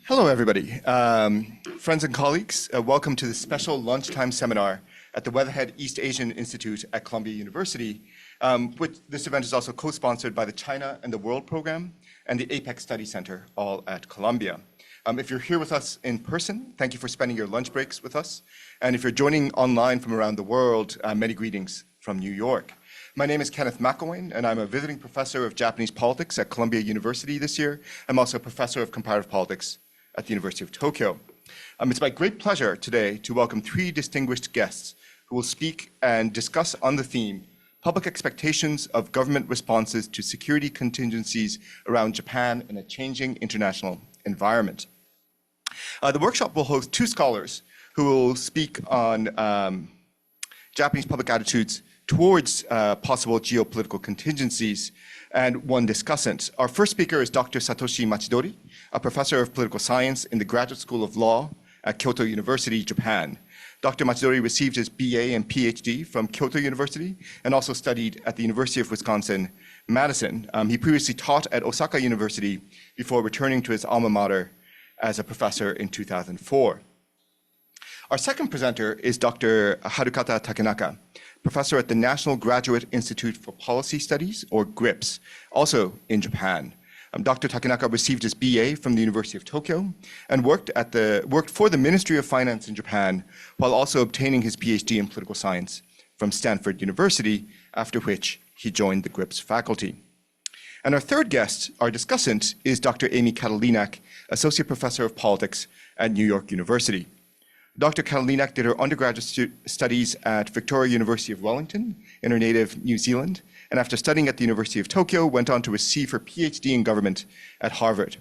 Hello, everybody. Friends and colleagues, welcome to the special lunchtime seminar at the Weatherhead East Asian Institute at Columbia University. This event is also co-sponsored by the China and the World Program and the APEC Study Center, all at Columbia. If you're here with us in person, thank you for spending your lunch breaks with us. And if you're joining online from around the world, many greetings from New York. My name is Kenneth McElwain, and I'm a visiting professor of Japanese politics at Columbia University this year. I'm also a professor of comparative politics at the University of Tokyo. It's my great pleasure today to welcome three distinguished guests who will speak and discuss on the theme, public expectations of government responses to security contingencies around Japan in a changing international environment. The workshop will host two scholars who will speak on Japanese public attitudes towards possible geopolitical contingencies, and one discussant. Our first speaker is Dr. Satoshi Machidori, a professor of political science in the Graduate School of Law at Kyoto University, Japan. Dr. Machidori received his BA and PhD from Kyoto University and also studied at the University of Wisconsin-Madison. He previously taught at Osaka University before returning to his alma mater as a professor in 2004. Our second presenter is Dr. Harukata Takenaka, professor at the National Graduate Institute for Policy Studies, or GRIPS, also in Japan. Dr. Takenaka received his BA from the University of Tokyo and worked for the Ministry of Finance in Japan, while also obtaining his PhD in political science from Stanford University, after which he joined the GRIPS faculty. And our third guest, our discussant, is Dr. Amy Katalinak, associate professor of politics at New York University. Dr. Katalinak did her undergraduate studies at Victoria University of Wellington in her native New Zealand, and after studying at the University of Tokyo, went on to receive her PhD in government at Harvard.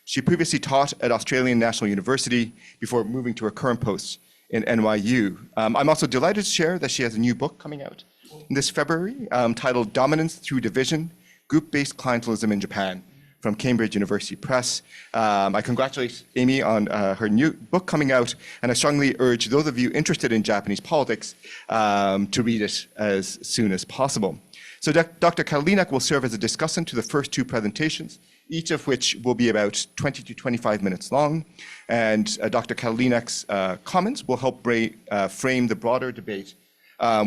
She previously taught at Australian National University before moving to her current post in NYU. I'm also delighted to share that she has a new book coming out this February titled Dominance Through Division, Group-Based Clientelism in Japan, from Cambridge University Press. I congratulate Amy on her new book coming out, and I strongly urge those of you interested in Japanese politics to read it as soon as possible. So Dr. Katalinak will serve as a discussant to the first two presentations, each of which will be about 20 to 25 minutes long. And Dr. Katalinak's comments will help frame the broader debate,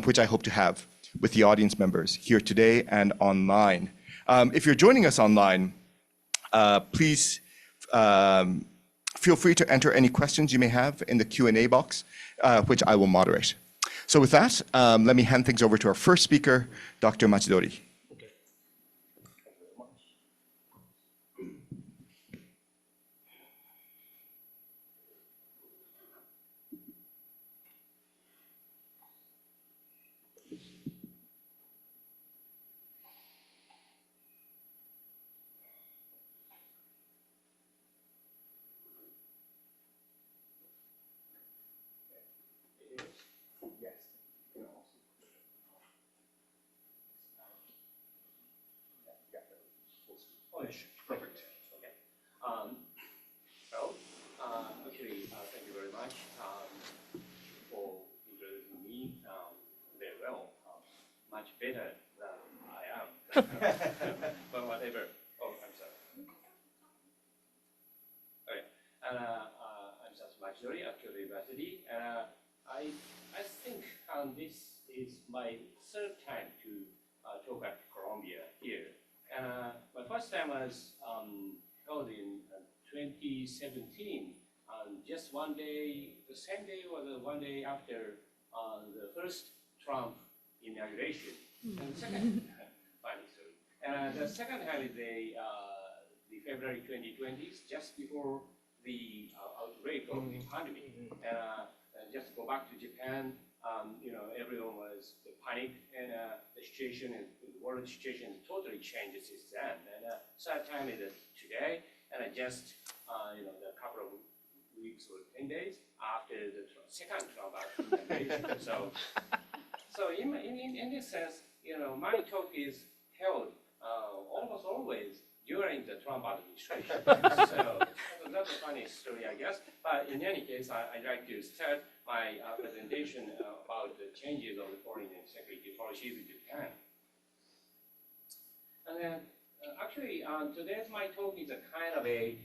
which I hope to have with the audience members here today and online. If you're joining us online, please feel free to enter any questions you may have in the Q&A box, which I will moderate. So with that, let me hand things over to our first speaker, Dr. Machidori. Perfect. Okay. Thank you very much for introducing me very well. Much better than I am. But whatever. Oh, I'm sorry. Okay. And I'm Satoshi Machidori at Kyoto University. I think this is my third time to talk at Columbia here. My first time was held in 2017, just one day, the same day was one day after the first Trump inauguration. And the second, funny story. And the second time is the February 2020s, just before the outbreak of the pandemic. And just to go back to Japan, everyone was panicked, and the situation, the world situation totally changed since then. And third time is today, and just a couple of weeks or 10 days after the second Trump administration. So in this sense, my talk is held almost always during the Trump administration. So that's a funny story, I guess. But in any case, I'd like to start my presentation about the changes of the foreign and security policies in Japan. And then, actually, today's my talk is a kind of a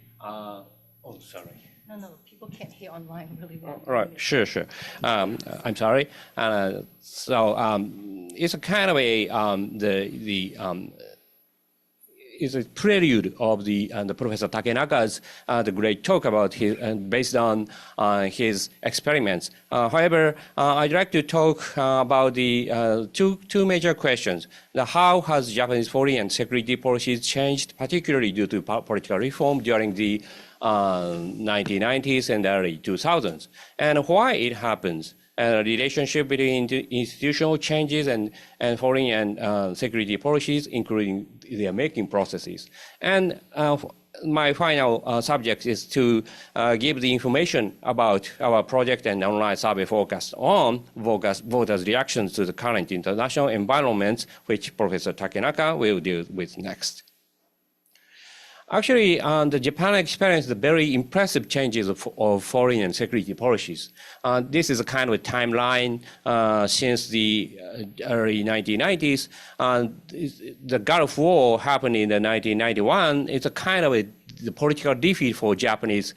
Oh, sorry. No, people can't hear online really well. All right, sure. I'm sorry. It's a kind of a is a prelude of the Professor Takenaka's the great talk about his based on his experiments. However, I'd like to talk about the two major questions. How has Japanese foreign and security policies changed, particularly due to political reform during the 1990s and early 2000s, and why it happens. Relationship between institutional changes and foreign and security policies, including their making processes. And my final subject is to give the information about our project and online survey focused on voters' reactions to the current international environment, which Professor Takenaka will deal with next. Actually, the Japan experienced very impressive changes of foreign and security policies. This is a kind of a timeline since the early 1990s. The Gulf War happened in the 1991. It's a kind of the political defeat for Japanese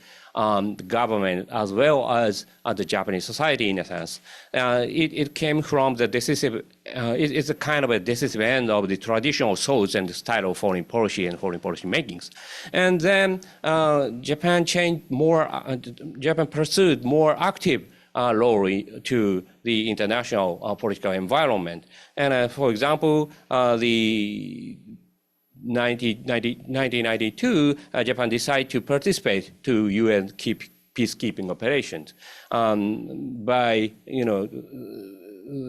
government as well as the Japanese society in a sense. It came from the decisive, it's a kind of a decisive end of the traditional thoughts and the style of foreign policy and foreign policy makings. And then Japan pursued more active role to the international political environment. And for example, the 1992, Japan decided to participate to UN peacekeeping operations.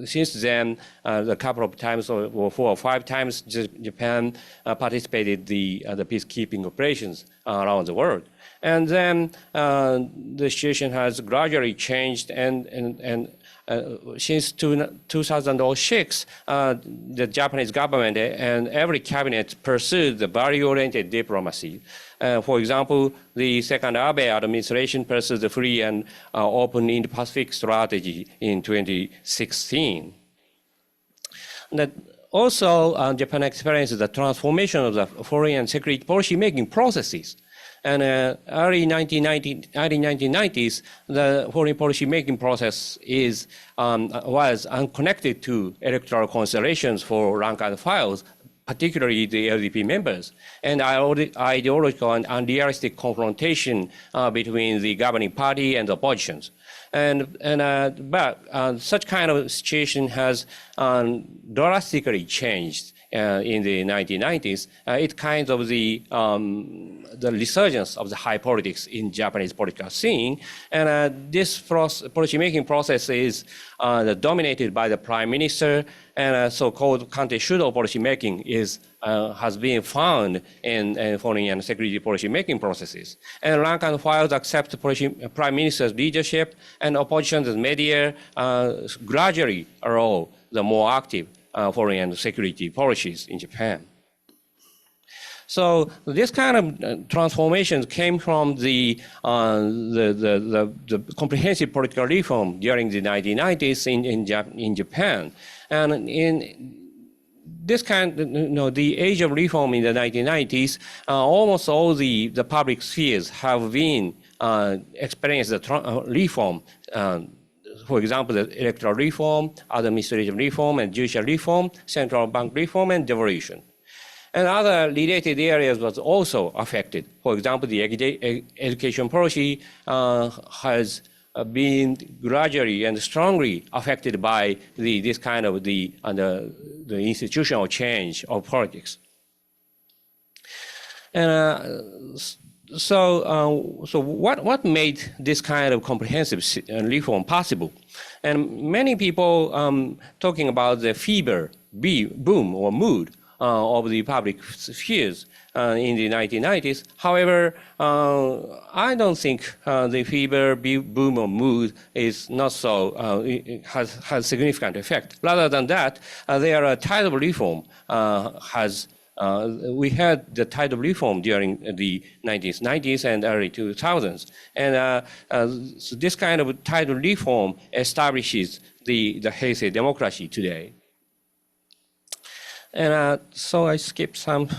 Since then, a couple of times, or 4 or 5 times, Japan participated the peacekeeping operations around the world. And then the situation has gradually changed, and since 2006, the Japanese government and every cabinet pursued the value-oriented diplomacy. For example, the second Abe administration pursued the free and open Indo-Pacific strategy in 2016. Also, Japan experienced the transformation of the foreign and security policy making processes. And early 1990s, the foreign policy making process was unconnected to electoral considerations for rank and files, particularly the LDP members, and ideological and unrealistic confrontation between the governing party and the oppositions. But such kind of situation has drastically changed in the 1990s. It kind of the resurgence of the high politics in Japanese political scene, and this policy-making process is dominated by the prime minister, and so-called kante-shudo policy-making has been found in foreign and security policy-making processes. And rank and files accept prime minister's leadership, and opposition and media gradually roll the more active foreign and security policies in Japan. So this kind of transformation came from the comprehensive political reform during the 1990s in Japan. And in this kind, the age of reform in the 1990s, almost all the public spheres have been experienced the reform. For example, the electoral reform, administrative reform, and judicial reform, central bank reform, and devolution. And other related areas was also affected. For example, the education policy has been gradually and strongly affected by this kind of the institutional change of politics. And so what made this kind of comprehensive reform possible? And many people talking about the fever boom or mood of the public spheres in the 1990s. However, I don't think the fever boom or mood is not so has significant effect. Rather than that, there are tide of reform we had the tide of reform during the 1990s and early 2000s. And so this kind of tide of reform establishes the Heisei democracy today. And so I skipped some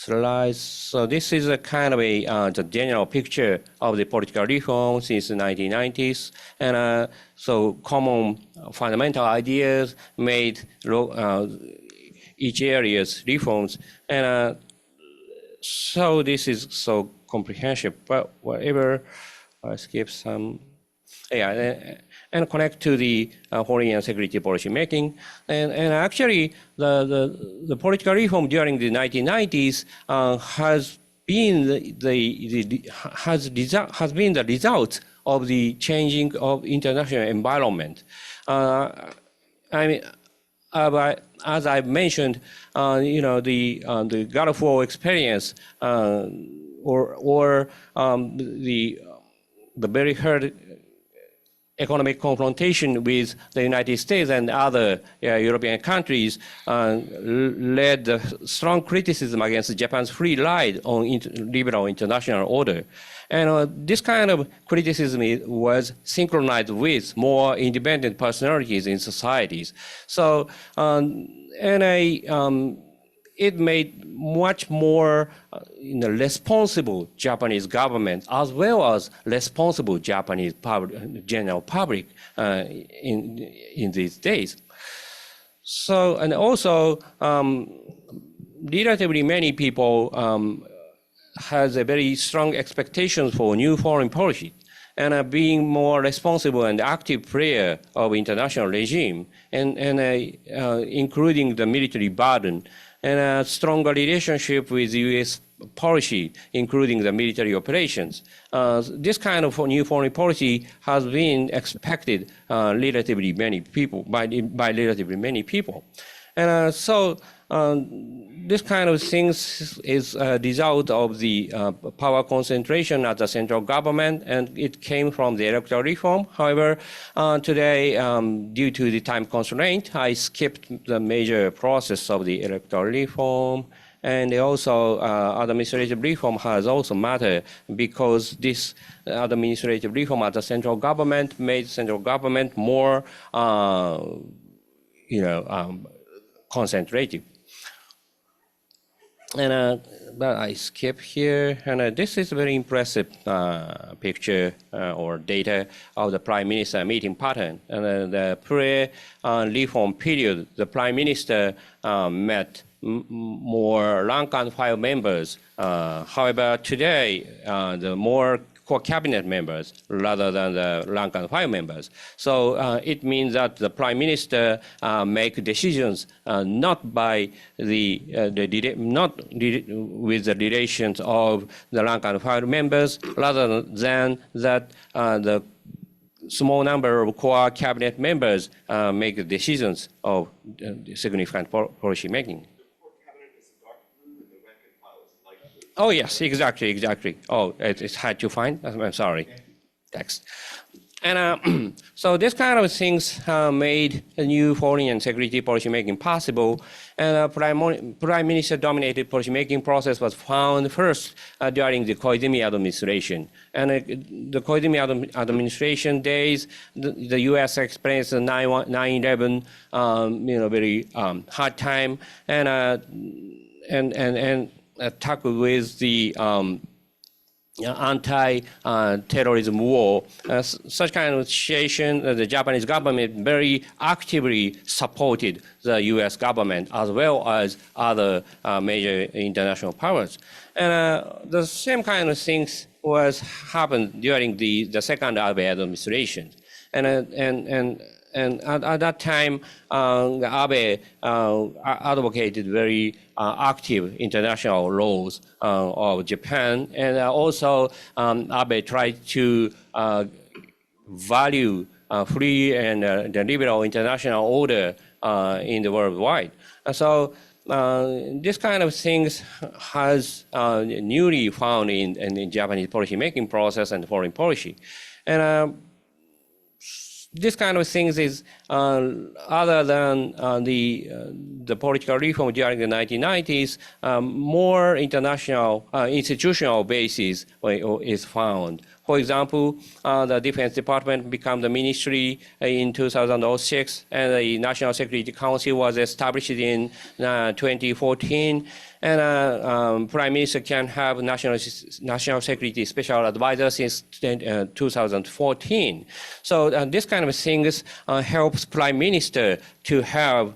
slides. So this is a kind of the general picture of the political reform since the 1990s. And so common fundamental ideas made each area's reforms. And so this is so comprehensive, but whatever, I skip some. Yeah, and connect to the foreign and security policy making, and actually the political reform during the 1990s has been the result of the changing of international environment. I mean. But as I mentioned, the Gulf War experience or the very hard economic confrontation with the United States and other European countries led strong criticism against Japan's free ride on liberal international order. And this kind of criticism was synchronized with more independent personalities in societies. So, it made much more responsible Japanese government as well as responsible Japanese general public in these days. So, and also relatively many people has a very strong expectations for new foreign policy and being more responsible and active player of international regime and including the military burden and a stronger relationship with U.S. policy, including the military operations. This kind of new foreign policy has been expected relatively many people by relatively many people, and so this kind of things is a result of the power concentration at the central government, and it came from the electoral reform. However, today, due to the time constraint, I skipped the major process of the electoral reform. And also, administrative reform has also mattered because this administrative reform at the central government made central government more, concentrated. And but I skip here, and this is a very impressive picture or data of the prime minister meeting pattern. And the pre-reform period, the prime minister met more rank and file members. However, today, the more core cabinet members rather than the rank and file members. So it means that the prime minister make decisions not by not with the relations of the rank and file members, rather than that the small number of core cabinet members make decisions of significant policy making. Oh, yes, exactly. Oh, it's hard to find. I'm sorry. Text. And so this kind of things made a new foreign and security policy making possible. And prime minister dominated policy making process was found first during the Koizumi administration. And the Koizumi administration days, the U.S. experienced 9/11, very hard time, and tackled with the anti-terrorism war. Such kind of situation, the Japanese government very actively supported the U.S. government as well as other major international powers. And the same kind of things was happened during the second Abe administration. And at that time, Abe advocated very active international roles of Japan, and also Abe tried to value free and the liberal international order in the worldwide. So this kind of things has newly found in Japanese policy making process and foreign policy. And this kind of things is other than the political reform during the 1990s, more international institutional basis is found. For example, the Defense Department became the ministry in 2006, and the National Security Council was established in 2014. And Prime Minister can have national security special advisor since 2014. So this kind of things helps Prime Minister to have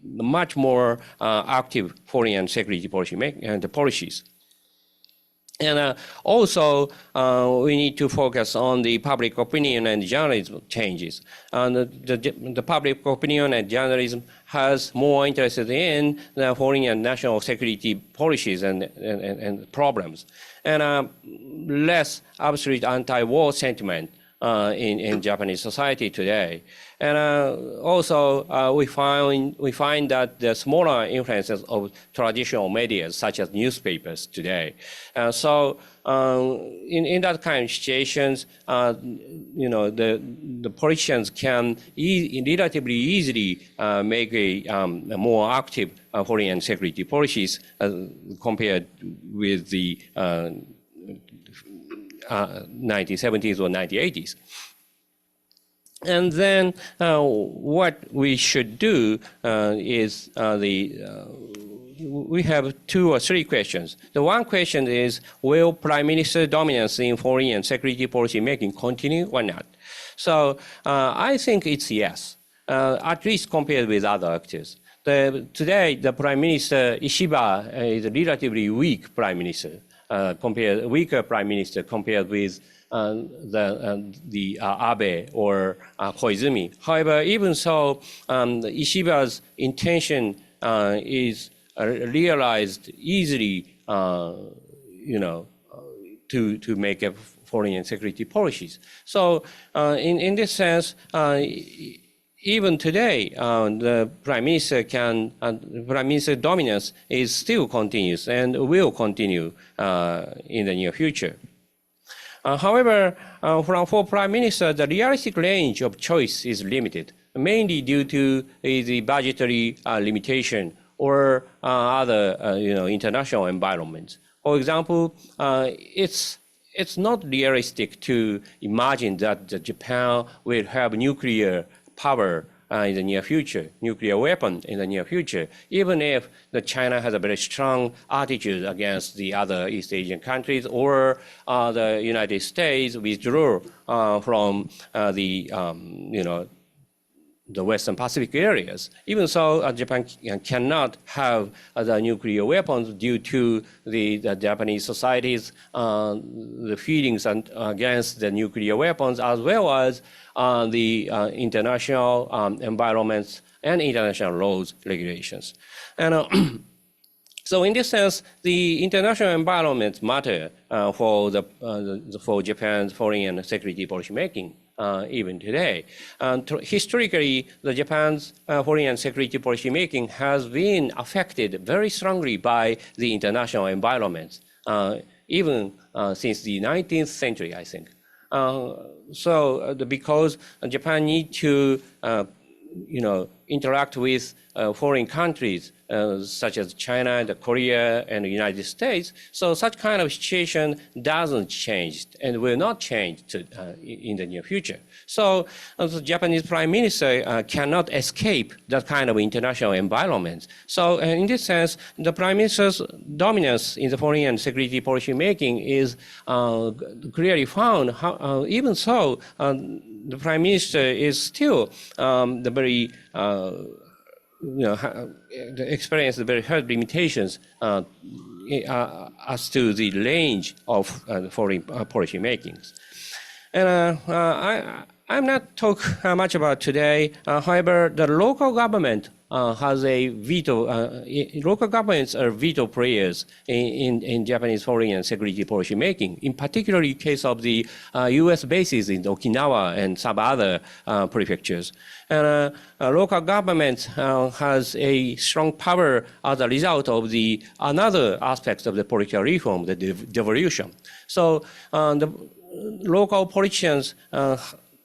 much more active foreign security policy and policies. And also, we need to focus on the public opinion and journalism changes. And the public opinion and journalism has more interest in the foreign and national security policies and problems, and less absolute anti-war sentiment in Japanese society today. And also, we find that the smaller influences of traditional media, such as newspapers today. So in that kind of situations, the politicians can relatively easily make a more active foreign and security policies compared with the 1970s or 1980s. And then what we should do is we have 2 or 3 questions. The one question is, will Prime Minister dominance in foreign and security policy making continue or not? So I think it's yes, at least compared with other actors. Today, the Prime Minister, Ishiba, is a relatively weak Prime Minister, weaker Prime Minister compared with the Abe or Koizumi. However, even so, Ishiba's intention is realized easily, to make a foreign and security policies. So, in this sense, even today, the Prime Minister Prime Minister dominance is still continuous and will continue in the near future. However, for Prime Minister, the realistic range of choice is limited, mainly due to the budgetary limitation or other international environments. For example, it's not realistic to imagine that Japan will have nuclear power in the near future, nuclear weapon in the near future, even if China has a very strong attitude against the other East Asian countries, or the United States withdraw from the Western Pacific areas. Even so, Japan cannot have the nuclear weapons due to the Japanese society's the feelings against the nuclear weapons, as well as the international environments and international laws, regulations. And so in this sense, the international environment matter for Japan's foreign and security policy making. Even today. Historically, the Japan's foreign and security policy making has been affected very strongly by the international environment, even since the 19th century, I think. Because Japan needs to interact with foreign countries such as China, Korea, and the United States. So such kind of situation doesn't change and will not change in the near future. So the Japanese Prime Minister cannot escape that kind of international environment. So in this sense, the Prime Minister's dominance in the foreign and security policy making is clearly found. Even so, the Prime Minister is still the very experience the very hard limitations as to the range of foreign policy makings. And I'm not talk much about today. However, the local government has a veto. Local governments are veto players in Japanese foreign and security policy making. In particular, in case of the U.S. bases in Okinawa and some other prefectures. And local government has a strong power as a result of the another aspect of the political reform, the devolution. So the local politicians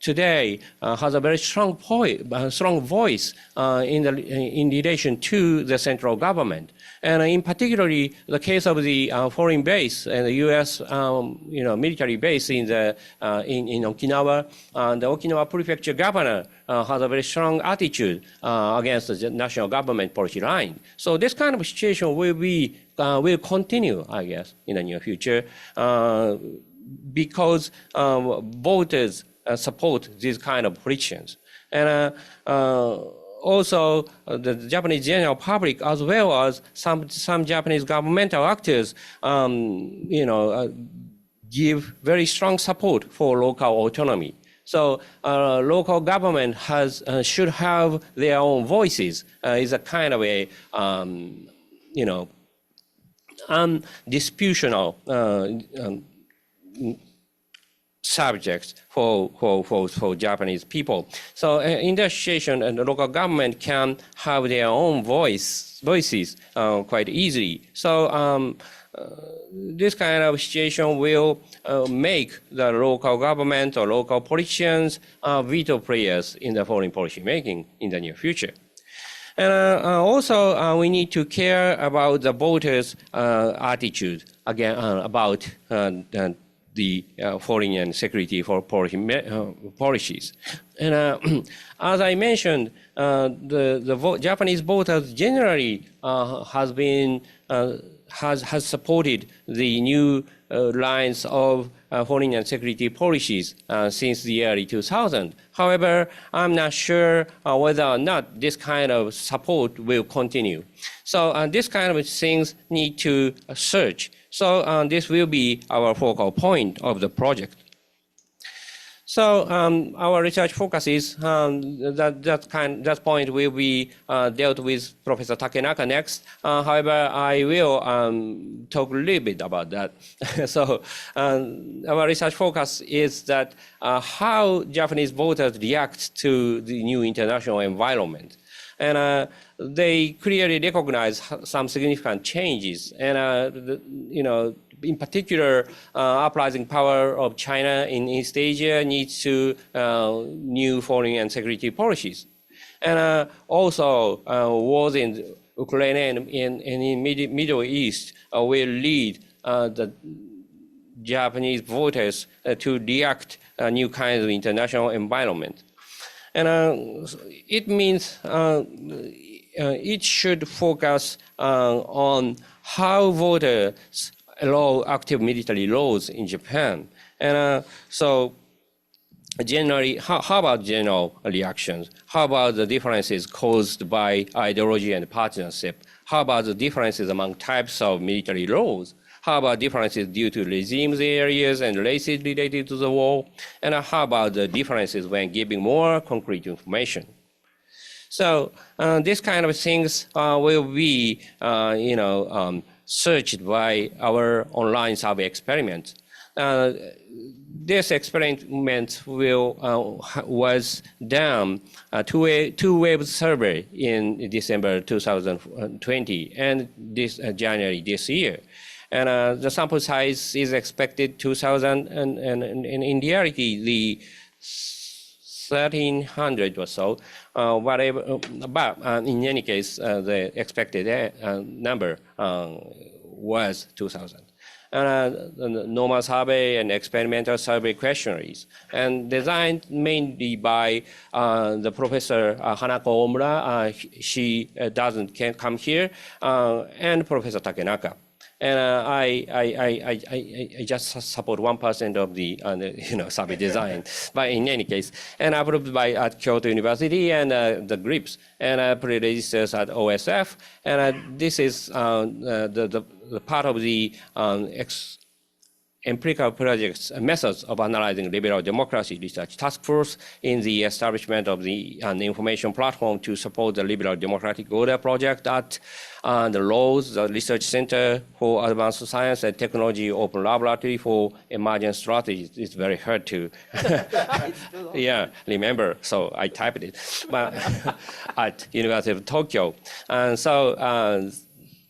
today has a very strong voice in relation to the central government. And in particularly the case of the foreign base and the U.S. Military base in Okinawa, the Okinawa prefecture governor has a very strong attitude against the national government policy line. So this kind of situation will continue, I guess, in the near future, because voters support these kind of politicians. And also, the Japanese general public, as well as some Japanese governmental actors, give very strong support for local autonomy. So local government should have their own voices. Is a kind of a undisputional subject for Japanese people. So in that situation, the local government can have their own voices quite easily. So this kind of situation will make the local government or local politicians veto players in the foreign policy making in the near future. And also, we need to care about the voters' attitude again about the foreign and security policies. And as I mentioned, the Japanese voters generally has supported the new lines of foreign and security policies since the early 2000s. However, I'm not sure whether or not this kind of support will continue. So this kind of things need to search. So this will be our focal point of the project. So our research focuses that point will be dealt with Professor Takenaka next. However, I will talk a little bit about that. So our research focus is that how Japanese voters react to the new international environment. And they clearly recognize some significant changes. And, in particular, uprising power of China in East Asia needs to new foreign and security policies. And also, wars in Ukraine and in Middle East will lead the Japanese voters to react new kinds of international environment. And it means it should focus on how voters allow active military laws in Japan. And so generally, how about general reactions? How about the differences caused by ideology and partisanship? How about the differences among types of military laws? How about differences due to regimes, areas, and races related to the war? And how about the differences when giving more concrete information? So these kind of things will be, searched by our online survey experiment. This experiment was done two-wave survey in December 2020 and this January this year. And the sample size is expected 2,000, and in reality, the 1,300 or so, whatever. But in any case, the expected number was 2,000. And the normal survey and experimental survey questionnaires, and designed mainly by the Professor Hanako Omura. She can't come here, and Professor Takenaka. And I just support 1% of the survey design, but in any case, and approved at Kyoto University and the GRIPS, and pre-registers at OSF, and this is the part of the empirical projects methods of analyzing liberal democracy research task force in the establishment of the information platform to support the liberal democratic order project at the LAWS, the Research Center for Advanced Science and Technology Open Laboratory for Emergence Strategies. It's very hard to remember, so I typed it, but at University of Tokyo. And so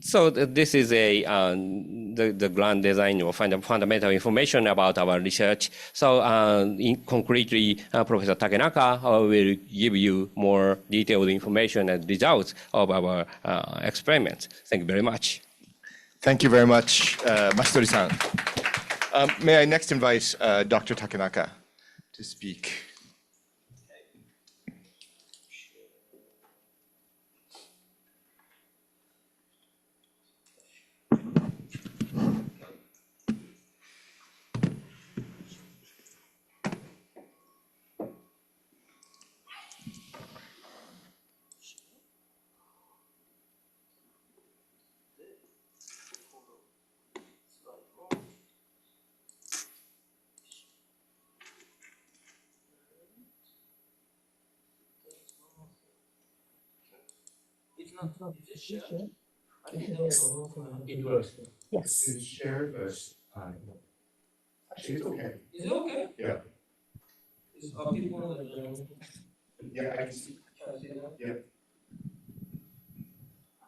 So this is the grand design or fundamental information about our research. So concretely, Professor Takenaka will give you more detailed information and results of our experiments. Thank you very much. Thank you very much, Machidori-san. May I next invite Dr. Takenaka to speak? It works. Yes. To share first. Actually, it's okay. Is it okay? Yeah. Are people Yeah, I can see. Yeah.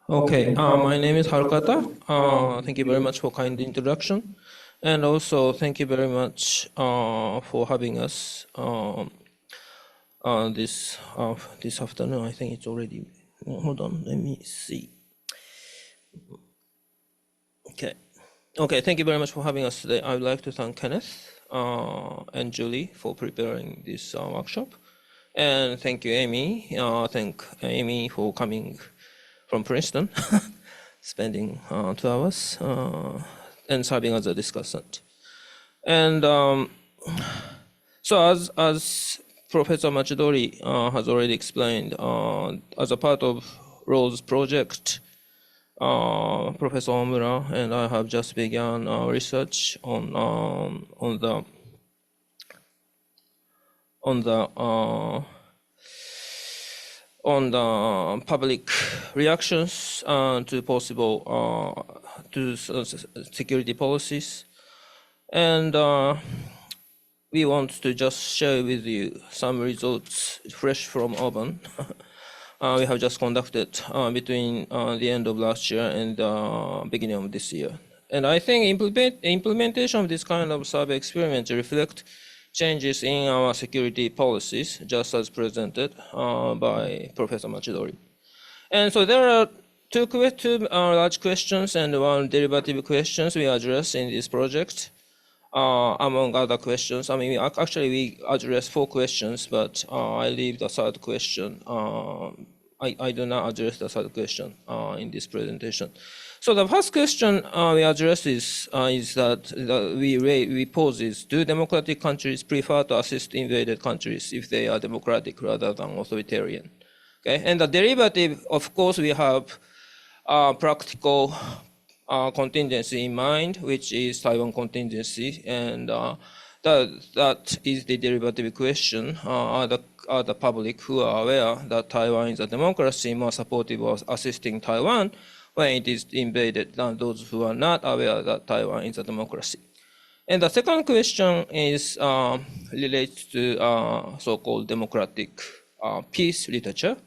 Okay, my name is Harukata. Thank you very much for kind introduction. And also thank you very much for having us this afternoon. I think it's already, hold on, let me see. Okay, thank you very much for having us today. I would like to thank Kenneth and Julie for preparing this workshop. And thank you, Amy. Thank Amy for coming from Princeton, spending 2 hours and serving as a discussant. And so as Professor Machidori has already explained, as a part of Rose's project, Professor Omura and I have just begun research on the public reactions to possible security policies, and we want to just share with you some results fresh from oven. We have just conducted between the end of last year and the beginning of this year. And I think implementation of this kind of survey experiment reflect changes in our security policies, just as presented by Professor Machidori. And so there are two large questions and one derivative questions we address in this project. Among other questions, I mean, actually we address 4 questions, but I leave the third question. I do not address the third question in this presentation. So the first question we address is that we pose is, do democratic countries prefer to assist invaded countries if they are democratic rather than authoritarian? Okay, and the derivative, of course, we have practical contingency in mind, which is Taiwan contingency, and that is the derivative question. Are the public who are aware that Taiwan is a democracy more supportive of assisting Taiwan when it is invaded than those who are not aware that Taiwan is a democracy? And the second question is relates to so-called democratic peace literature.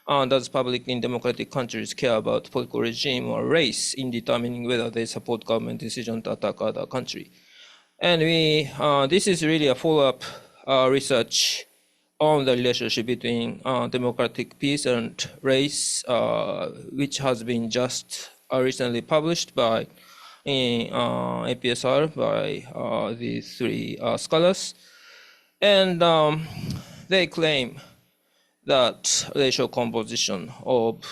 Does public in democratic countries care about political regime or race in determining whether they support government decision to attack other country? And this is really a follow-up research on the relationship between democratic peace and race, which has been just recently published by APSR by these 3 scholars. And they claim that racial composition of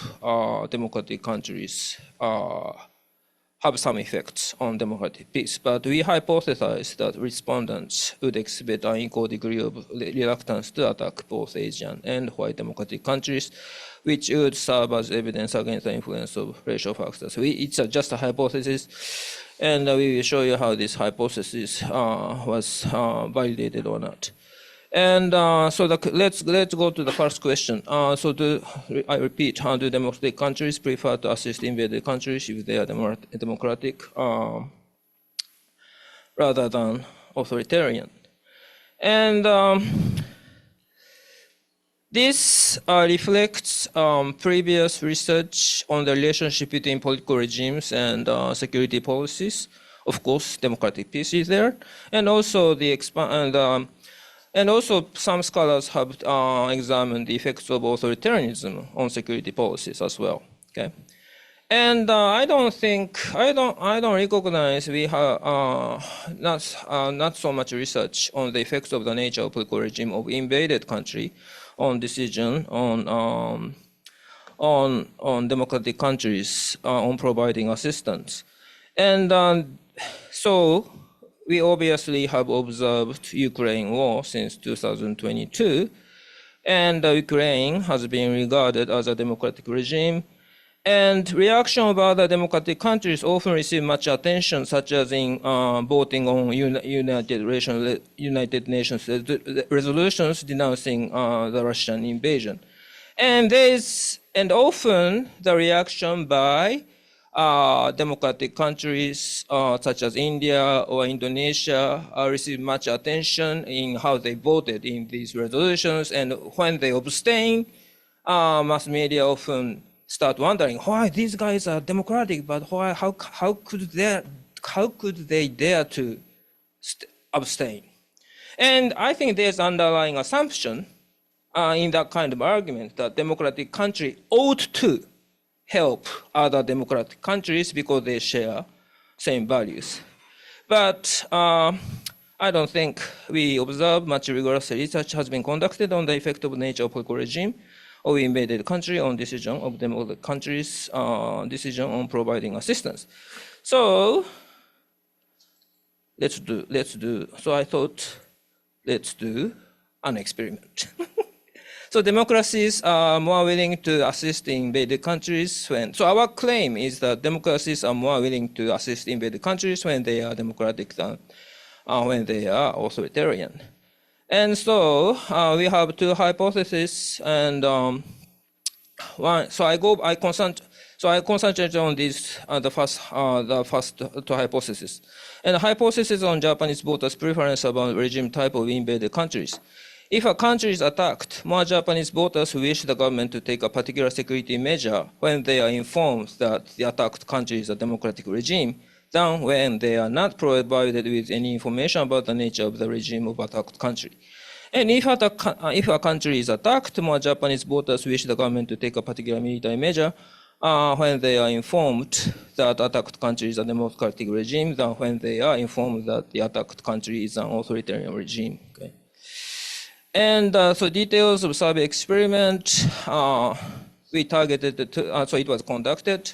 democratic countries have some effects on democratic peace. But we hypothesize that respondents would exhibit an equal degree of reluctance to attack both Asian and white democratic countries, which would serve as evidence against the influence of racial factors. It's just a hypothesis, and we will show you how this hypothesis was validated or not. And so let's go to the first question. I repeat, how do democratic countries prefer to assist invaded countries if they are democratic rather than authoritarian? And This reflects previous research on the relationship between political regimes and security policies. Of course, democratic peace is there, and also and also some scholars have examined the effects of authoritarianism on security policies as well. Okay, and I don't recognize we have not so much research on the effects of the nature of political regime of invaded country on decision on democratic countries on providing assistance. And so we obviously have observed Ukraine war since 2022, and Ukraine has been regarded as a democratic regime. And reaction of other democratic countries often receive much attention, such as in voting on United Nations resolutions denouncing the Russian invasion. And often the reaction by democratic countries such as India or Indonesia receive much attention in how they voted in these resolutions. And when they abstain, mass media often start wondering why these guys are democratic, but how could they dare to abstain? And I think there's underlying assumption in that kind of argument that democratic country ought to help other democratic countries because they share same values. But I don't think we observe much rigorous research has been conducted on the effect of nature of political regime of invaded country on decision of democratic countries' decision on providing assistance. So let's do. So I thought, let's do an experiment. So democracies are more willing to assist invaded countries so our claim is that democracies are more willing to assist invaded countries when they are democratic than when they are authoritarian. And so we have two hypotheses, and I concentrate on these the first two hypotheses. And the hypothesis on Japanese voters' preference about regime type of invaded countries. If a country is attacked, more Japanese voters wish the government to take a particular security measure when they are informed that the attacked country is a democratic regime than when they are not provided with any information about the nature of the regime of attacked country. And if a country is attacked, more Japanese voters wish the government to take a particular military measure when they are informed that attacked country is a democratic regime than when they are informed that the attacked country is an authoritarian regime. Okay. And so details of survey experiment, we targeted, so it was conducted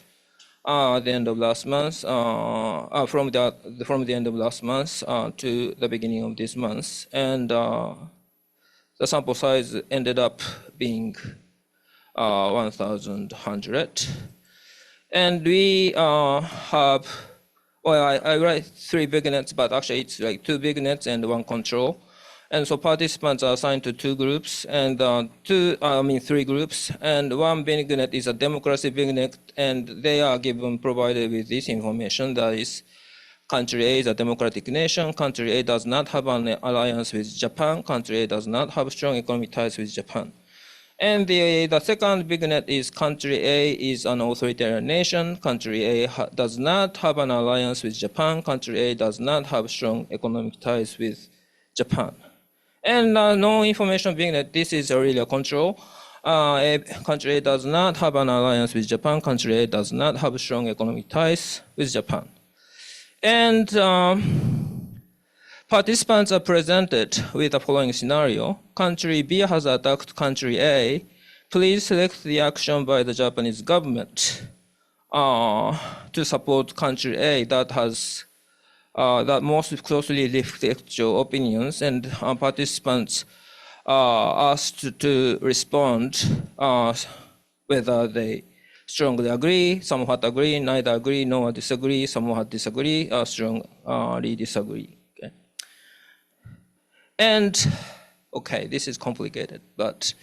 the end of last month, from the end of last month to the beginning of this month. And the sample size ended up being 1,100. And we have, well, I write 3 big nets, but actually it's like 2 big nets and 1 control. And so participants are assigned to 2 groups, and 3 groups, and 1 big net is a democracy big net, and they are provided with this information, that is, country A is a democratic nation, country A does not have an alliance with Japan, country A does not have strong economic ties with Japan. And the second big net is country A is an authoritarian nation, country A does not have an alliance with Japan, country A does not have strong economic ties with Japan. And no information being that this is really a control. Country A does not have an alliance with Japan. Country A does not have strong economic ties with Japan. And participants are presented with the following scenario. Country B has attacked country A. Please select the action by the Japanese government to support country A that has that most closely reflect your opinions, and participants are asked to respond whether they strongly agree, somewhat agree, neither agree, nor disagree, somewhat disagree, strongly disagree. Okay. And okay, this is complicated, but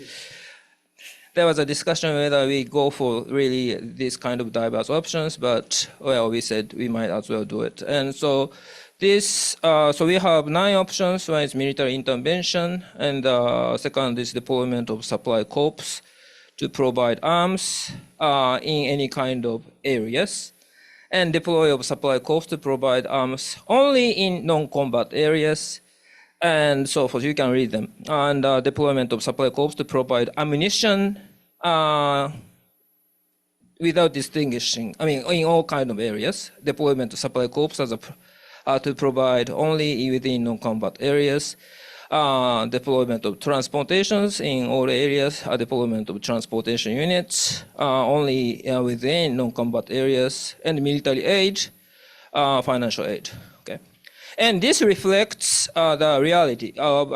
there was a discussion whether we go for really this kind of diverse options, but well, we said we might as well do it. And so So we have 9 options. One is military intervention, and second is deployment of supply corps to provide arms in any kind of areas, and deploy of supply corps to provide arms only in non-combat areas, and so forth. You can read them. And deployment of supply corps to provide ammunition without distinguishing, in all kind of areas. Deployment of supply corps to provide only within non-combat areas. Deployment of transportations in all areas. Deployment of transportation units only within non-combat areas. And military aid, financial aid. Okay, and this reflects the reality of,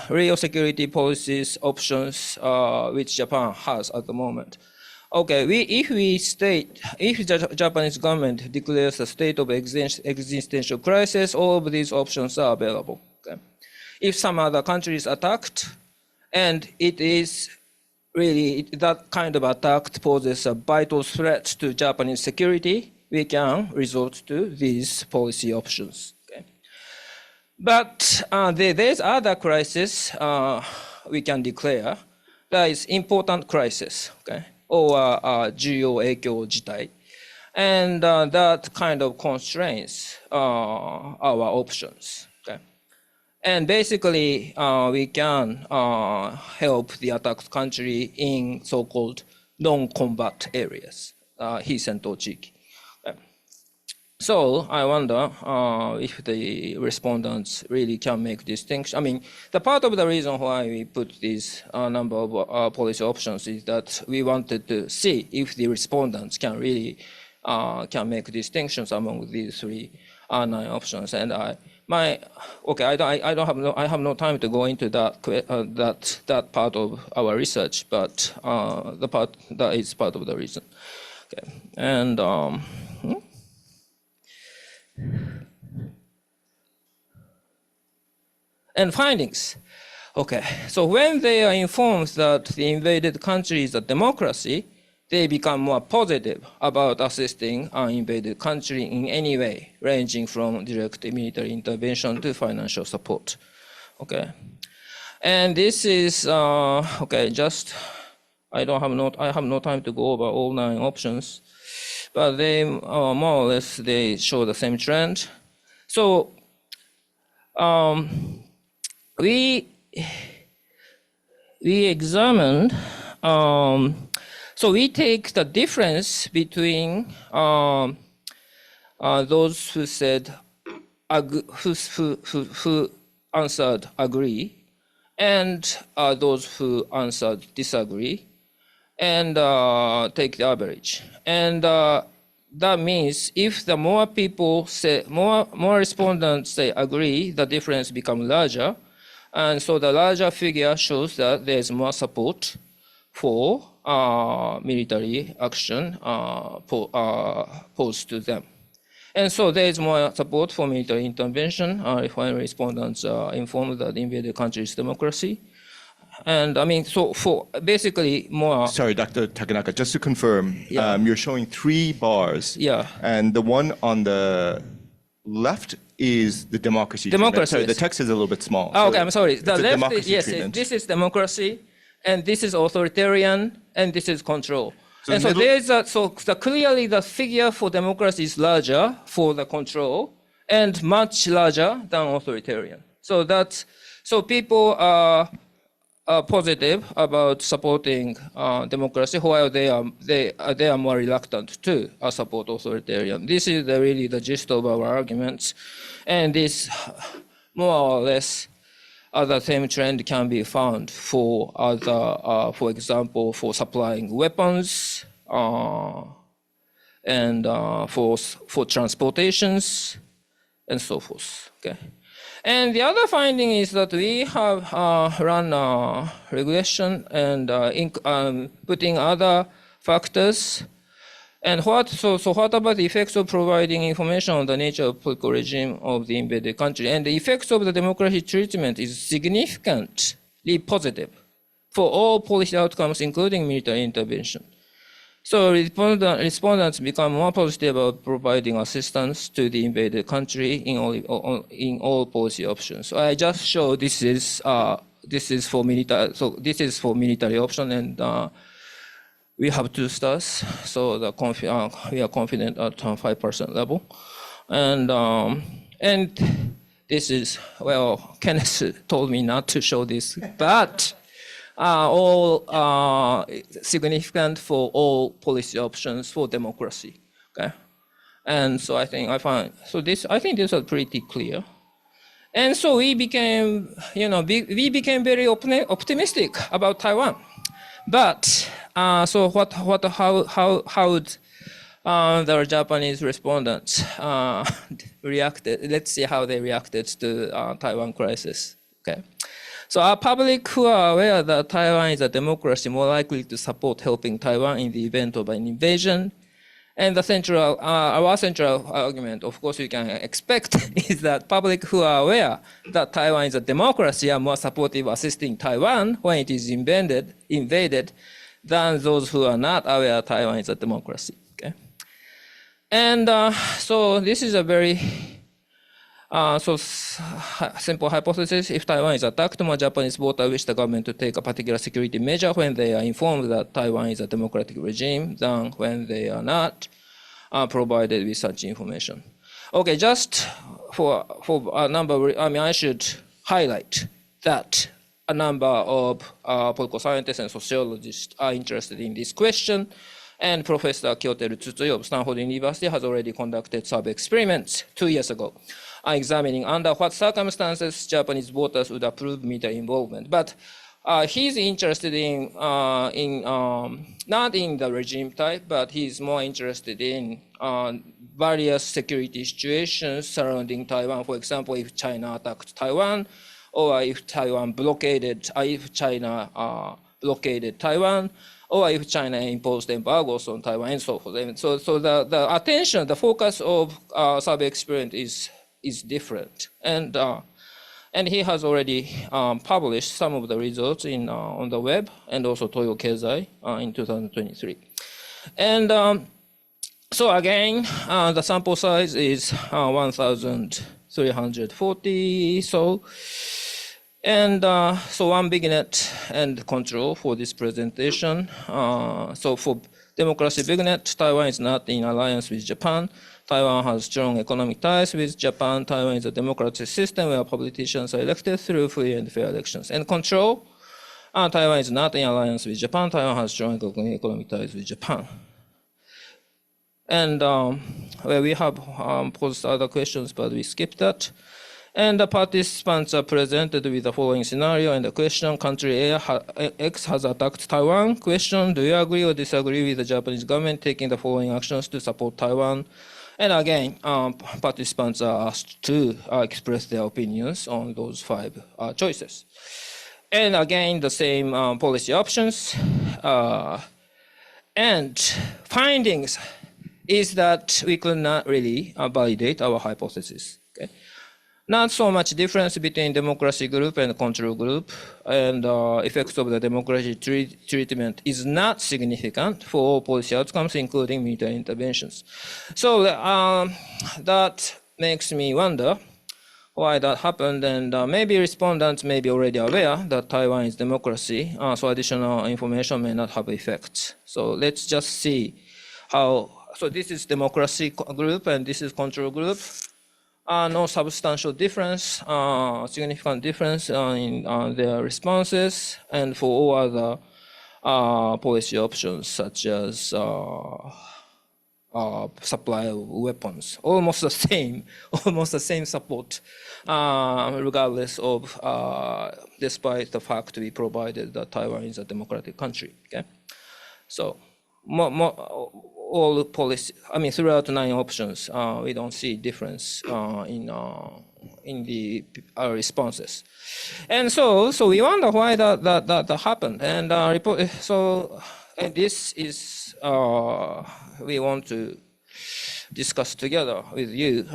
real security policies options which Japan has at the moment. Okay, if the Japanese government declares a state of existential crisis, all of these options are available. Okay. If some other country is attacked, and it is really that kind of attack poses a vital threat to Japanese security, we can resort to these policy options. Okay. But there's other crisis we can declare. That is important crisis. Okay. Or 重要影響事態, and that kind of constrains our options. Okay, and basically we can help the attacked country in so-called non-combat areas, 非戦闘地域. So I wonder if the respondents really can make distinction. The part of the reason why we put this number of policy options is that we wanted to see if the respondents can really can make distinctions among these 3 9 options. And I have no time to go into that part of our research, but that is part of the reason. Okay, and. And findings. Okay, so when they are informed that the invaded country is a democracy, they become more positive about assisting an invaded country in any way, ranging from direct military intervention to financial support. Okay, and this is okay. Just I have no time to go over all 9 options, but they more or less they show the same trend. So we examined. So we take the difference between those who said who answered agree, and those who answered disagree, and take the average. And that means if the more people say, more respondents say agree, the difference becomes larger. And so the larger figure shows that there's more support for military action posed to them. And so there is more support for military intervention when respondents are informed that the invaded country is democracy. And so for basically more. Sorry, Dr. Takenaka, just to confirm, you're showing 3 bars. Yeah. And the one on the left is the democracy. Sorry, the text is a little bit small. Oh, okay, I'm sorry. The left is, yes, this is democracy, and this is authoritarian, and this is control. So and so clearly the figure for democracy is larger for the control, and much larger than authoritarian. So people are positive about supporting democracy, while they are more reluctant to support authoritarian. This is really the gist of our arguments, and this more or less the same trend can be found for other, for example, for supplying weapons and for transportations and so forth. Okay. And the other finding is that we have run regression and putting other factors. And what about the effects of providing information on the nature of political regime of the invaded country? And the effects of the democratic treatment is significantly positive for all policy outcomes, including military intervention. So respondents become more positive about providing assistance to the invaded country in all policy options. So I just show this is for military. So this is for military option, and we have 2 stars. So we are confident at 5% level, and this is, well, Kenneth told me not to show this, but all significant for all policy options for democracy. Okay, and so I think I think this was pretty clear, and so we became, we became very optimistic about Taiwan, but so how would the Japanese respondents reacted? Let's see how they reacted to Taiwan crisis. Okay. So our public who are aware that Taiwan is a democracy more likely to support helping Taiwan in the event of an invasion. And our central argument, of course, you can expect, is that public who are aware that Taiwan is a democracy are more supportive assisting Taiwan when it is invaded than those who are not aware Taiwan is a democracy. Okay? And so this is a very simple hypothesis. If Taiwan is attacked, more Japanese voters wish the government to take a particular security measure when they are informed that Taiwan is a democratic regime than when they are not provided with such information. Okay, just for a number, I should highlight that a number of political scientists and sociologists are interested in this question. And Professor Kyoteru Tsutsui of Stanford University has already conducted survey experiments 2 years ago, examining under what circumstances Japanese voters would approve military involvement. But he's interested in not in the regime type, but he's more interested in various security situations surrounding Taiwan. For example, if China attacked Taiwan, or if China blockaded Taiwan, or if China imposed embargoes on Taiwan, and so forth. And so the attention, the focus of survey experiment is different. And he has already published some of the results on the web, and also Toyo Keizai in 2023. And so again, the sample size is 1,340. And so one big net and control for this presentation. So for democracy big net, Taiwan is not in alliance with Japan. Taiwan has strong economic ties with Japan. Taiwan is a democratic system where politicians are elected through free and fair elections. And control, Taiwan is not in alliance with Japan. Taiwan has strong economic ties with Japan. And well, we have posed other questions, but we skipped that. And the participants are presented with the following scenario and the question: country X has attacked Taiwan. Question: do you agree or disagree with the Japanese government taking the following actions to support Taiwan? And again, participants are asked to express their opinions on those 5 choices. And again, the same policy options. And findings is that we could not really validate our hypothesis. Okay? Not so much difference between democracy group and control group, and effects of the democracy treatment is not significant for all policy outcomes, including military interventions. So that makes me wonder why that happened, and maybe respondents may be already aware that Taiwan is democracy, so additional information may not have effects. So let's just see how, so this is democracy group and this is control group. No substantial difference, significant difference in their responses, and for all other policy options such as supply of weapons, almost the same support, regardless of, despite the fact we provided that Taiwan is a democratic country. Okay, so all policy, throughout 9 options, we don't see difference in the responses, and so we wonder why that happened. And and this is we want to discuss together with you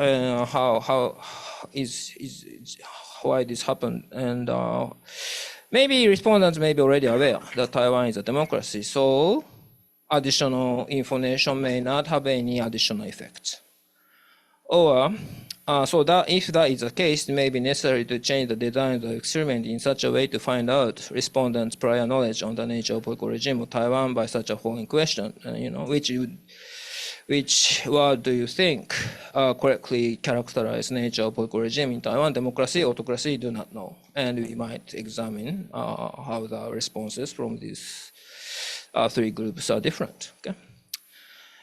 why this happened, and maybe respondents may be already aware that Taiwan is a democracy. So additional information may not have any additional effects. Or, so that if that is the case, it may be necessary to change the design of the experiment in such a way to find out respondents' prior knowledge on the nature of political regime of Taiwan by such a following question, which word do you think correctly characterize nature of political regime in Taiwan? Democracy, autocracy, do not know. And we might examine how the responses from these three groups are different. Okay.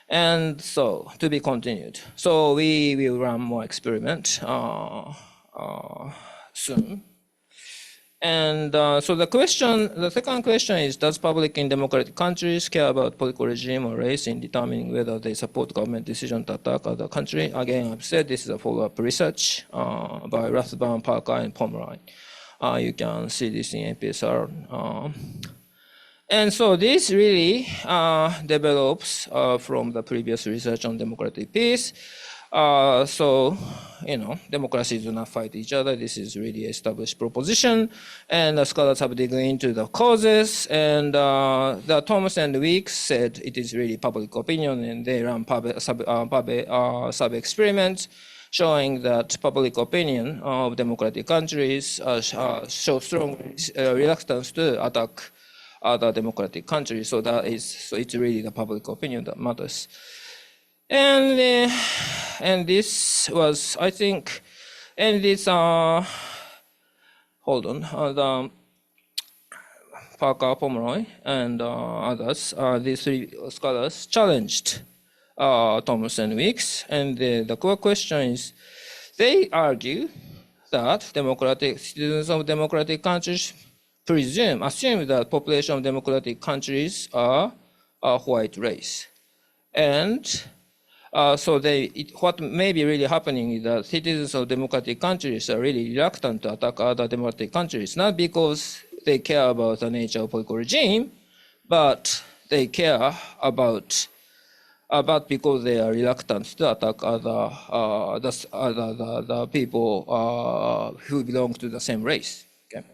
And so, to be continued. So we will run more experiment soon. And so the second question is, does public in democratic countries care about political regime or race in determining whether they support government decision to attack other country? Again, I've said this is a follow-up research by Rathbun, Parker, and Pomeroy. You can see this in APSR. And so this really develops from the previous research on democratic peace. So, democracies do not fight each other. This is really established proposition. And the scholars have dug into the causes. And the Thomas and Weeks said it is really public opinion, and they ran sub-experiments showing that public opinion of democratic countries show strong reluctance to attack other democratic countries. So it's really the public opinion that matters. And this was, I think, and this, hold on, the Parker, Pomeroy, and others, these three scholars challenged Thomas and Weeks. And the core question is, they argue that citizens of democratic countries assume that population of democratic countries are a white race. And so what may be really happening is that citizens of democratic countries are really reluctant to attack other democratic countries, not because they care about the nature of political regime, but they care about because they are reluctant to attack other people who belong to the same race. Okay.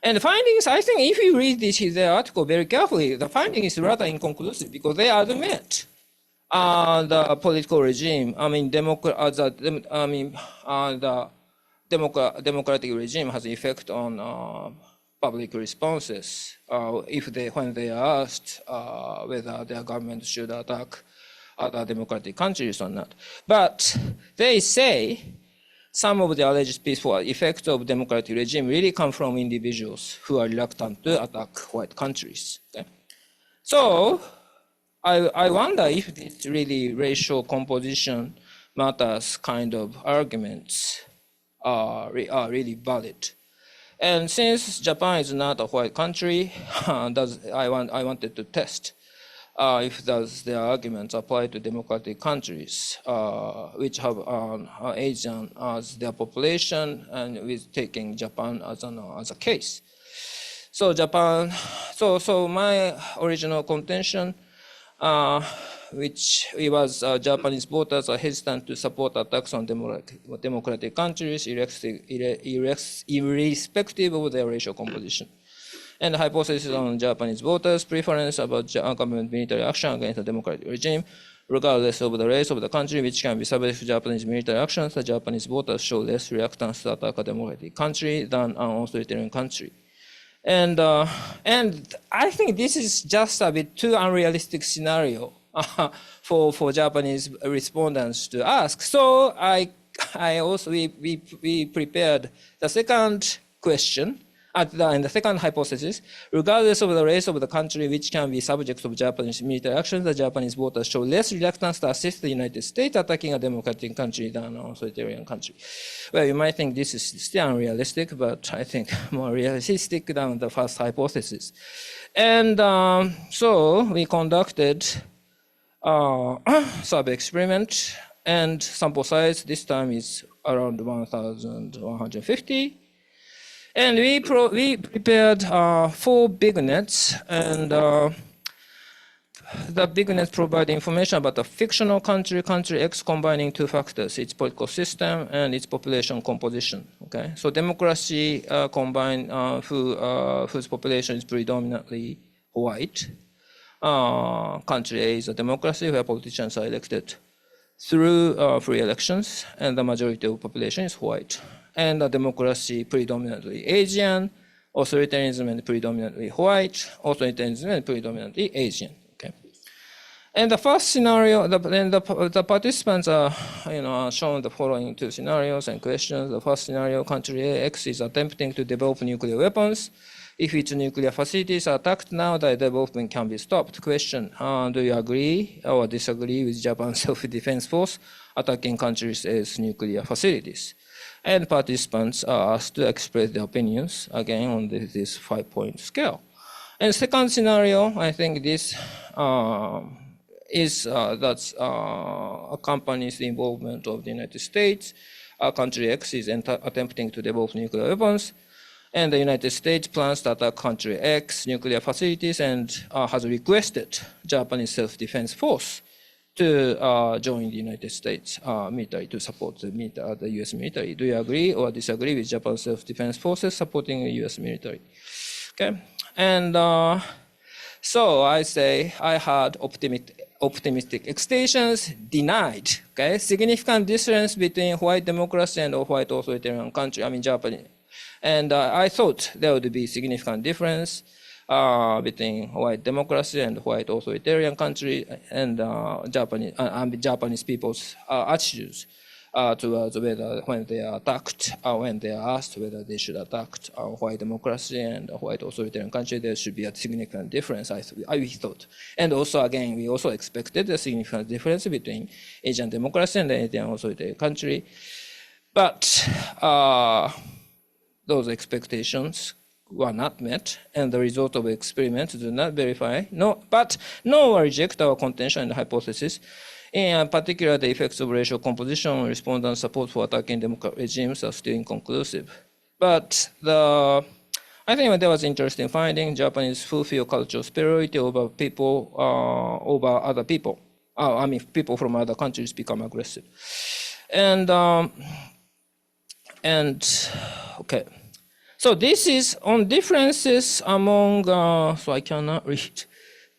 And the findings, I think if you read the article very carefully, the finding is rather inconclusive because they admit the political regime, the democratic regime has an effect on public responses when they are asked whether their government should attack other democratic countries or not. But they say some of the alleged peaceful effects of democratic regime really come from individuals who are reluctant to attack white countries. Okay? So I wonder if this really racial composition matters kind of arguments are really valid. And since Japan is not a white country, I wanted to test if their arguments apply to democratic countries which have Asian as their population, and with taking Japan as a case. So so my original contention, which was Japanese voters are hesitant to support attacks on democratic countries, irrespective of their racial composition. And the hypothesis on Japanese voters' preference about government military action against the democratic regime, regardless of the race of the country, which can be subject to Japanese military actions, the Japanese voters show less reluctance to attack a democratic country than an authoritarian country. And I think this is just a bit too unrealistic scenario for Japanese respondents to ask. So we prepared the second question and the second hypothesis. Regardless of the race of the country which can be subject of Japanese military actions, the Japanese voters show less reluctance to assist the United States attacking a democratic country than an authoritarian country. Well, you might think this is still unrealistic, but I think more realistic than the first hypothesis. And so we conducted sub-experiment, and sample size this time is around 1,150. And we prepared 4 big nets, and the big nets provide information about the fictional country X combining 2 factors, its political system and its population composition. Okay, so democracy whose population is predominantly white, country A is a democracy where politicians are elected through free elections, and the majority of the population is white. And a democracy predominantly Asian, authoritarianism and predominantly white, authoritarianism and predominantly Asian. Okay. And the first scenario, the participants are shown the following two scenarios and questions. The first scenario, country A, X is attempting to develop nuclear weapons. If its nuclear facilities are attacked now, the development can be stopped. Question, do you agree or disagree with Japan's self-defense force attacking countries' A's nuclear facilities? And participants are asked to express their opinions, again, on this 5-point scale. And second scenario, I think this accompanies the involvement of the United States. Country X is attempting to develop nuclear weapons, and the United States plans to attack country X nuclear facilities and has requested Japanese self-defense force to join the United States military to support the US military. Do you agree or disagree with Japan's self-defense forces supporting the US military? Okay, and so I say I had optimistic expectations denied. Okay, significant difference between white democracy and white authoritarian country. I mean Japanese. And I thought there would be significant difference between white democracy and white authoritarian country and Japanese people's attitudes towards whether when they are attacked, when they are asked whether they should attack white democracy and white authoritarian country, there should be a significant difference, I thought. And also, again, we also expected a significant difference between Asian democracy and Asian authoritarian country. But those expectations were not met, and the result of experiments do not verify. But no one reject our contention and hypothesis. In particular, the effects of racial composition on respondent support for attacking democratic regimes are still inconclusive. But I think there was interesting finding. Japanese fulfill cultural superiority over people, over other people. I mean, people from other countries become aggressive. Okay. So this is on differences among, so I cannot read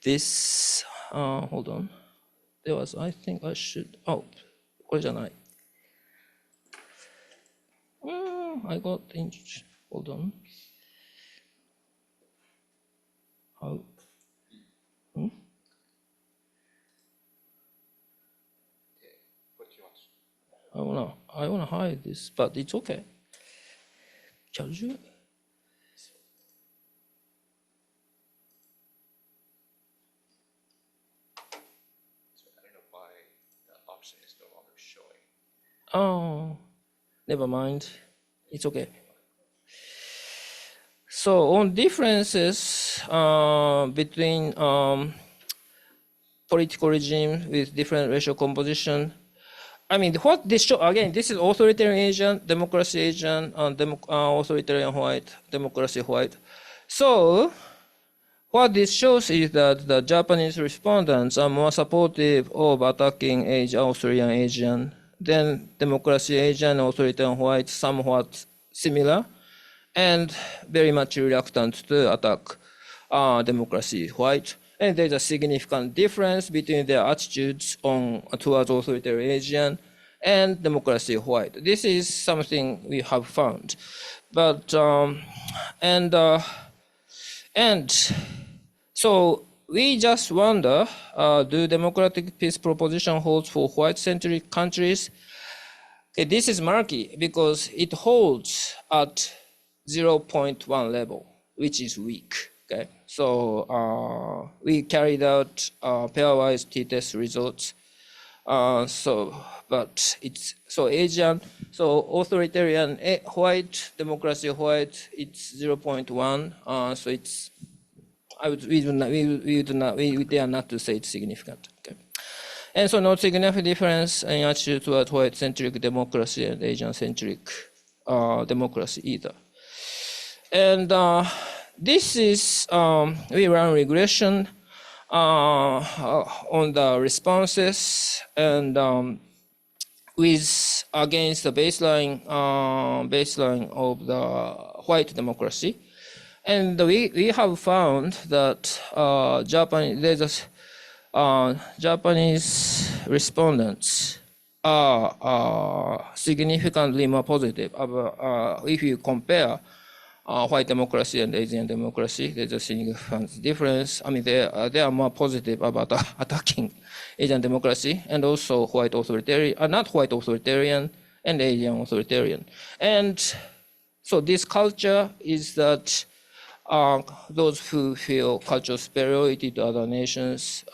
this, hold on. There was, I think I should, I got, hold on. How? I wanna hide this, but it's okay. Can you? Oh, never mind. It's okay. So on differences between political regimes with different racial composition, I mean, what this show, again, this is authoritarian Asian, democracy Asian, authoritarian white, democracy white. So what this shows is that the Japanese respondents are more supportive of attacking authoritarian Asian than democracy Asian, authoritarian white, somewhat similar, and very much reluctant to attack democracy white. And there's a significant difference between their attitudes towards authoritarian Asian and democracy white. This is something we have found. But, so we just wonder, do democratic peace proposition holds for white-centric countries? Okay, this is murky because it holds at 0.1 level, which is weak. Okay, so we carried out pairwise t-test results. But it's Asian, so authoritarian white, democracy white, it's 0.1. So it's we dare not to say it's significant. Okay, and so no significant difference in attitude toward white-centric democracy and Asian-centric democracy either. And this is, we ran regression on the responses and against the baseline of the white democracy. And we have found that Japanese respondents are significantly more positive if you compare white democracy and Asian democracy. There's a significant difference. I mean, they are more positive about attacking Asian democracy and also not white authoritarian and Asian authoritarian. And so this culture is that those who feel cultural superiority to other nations,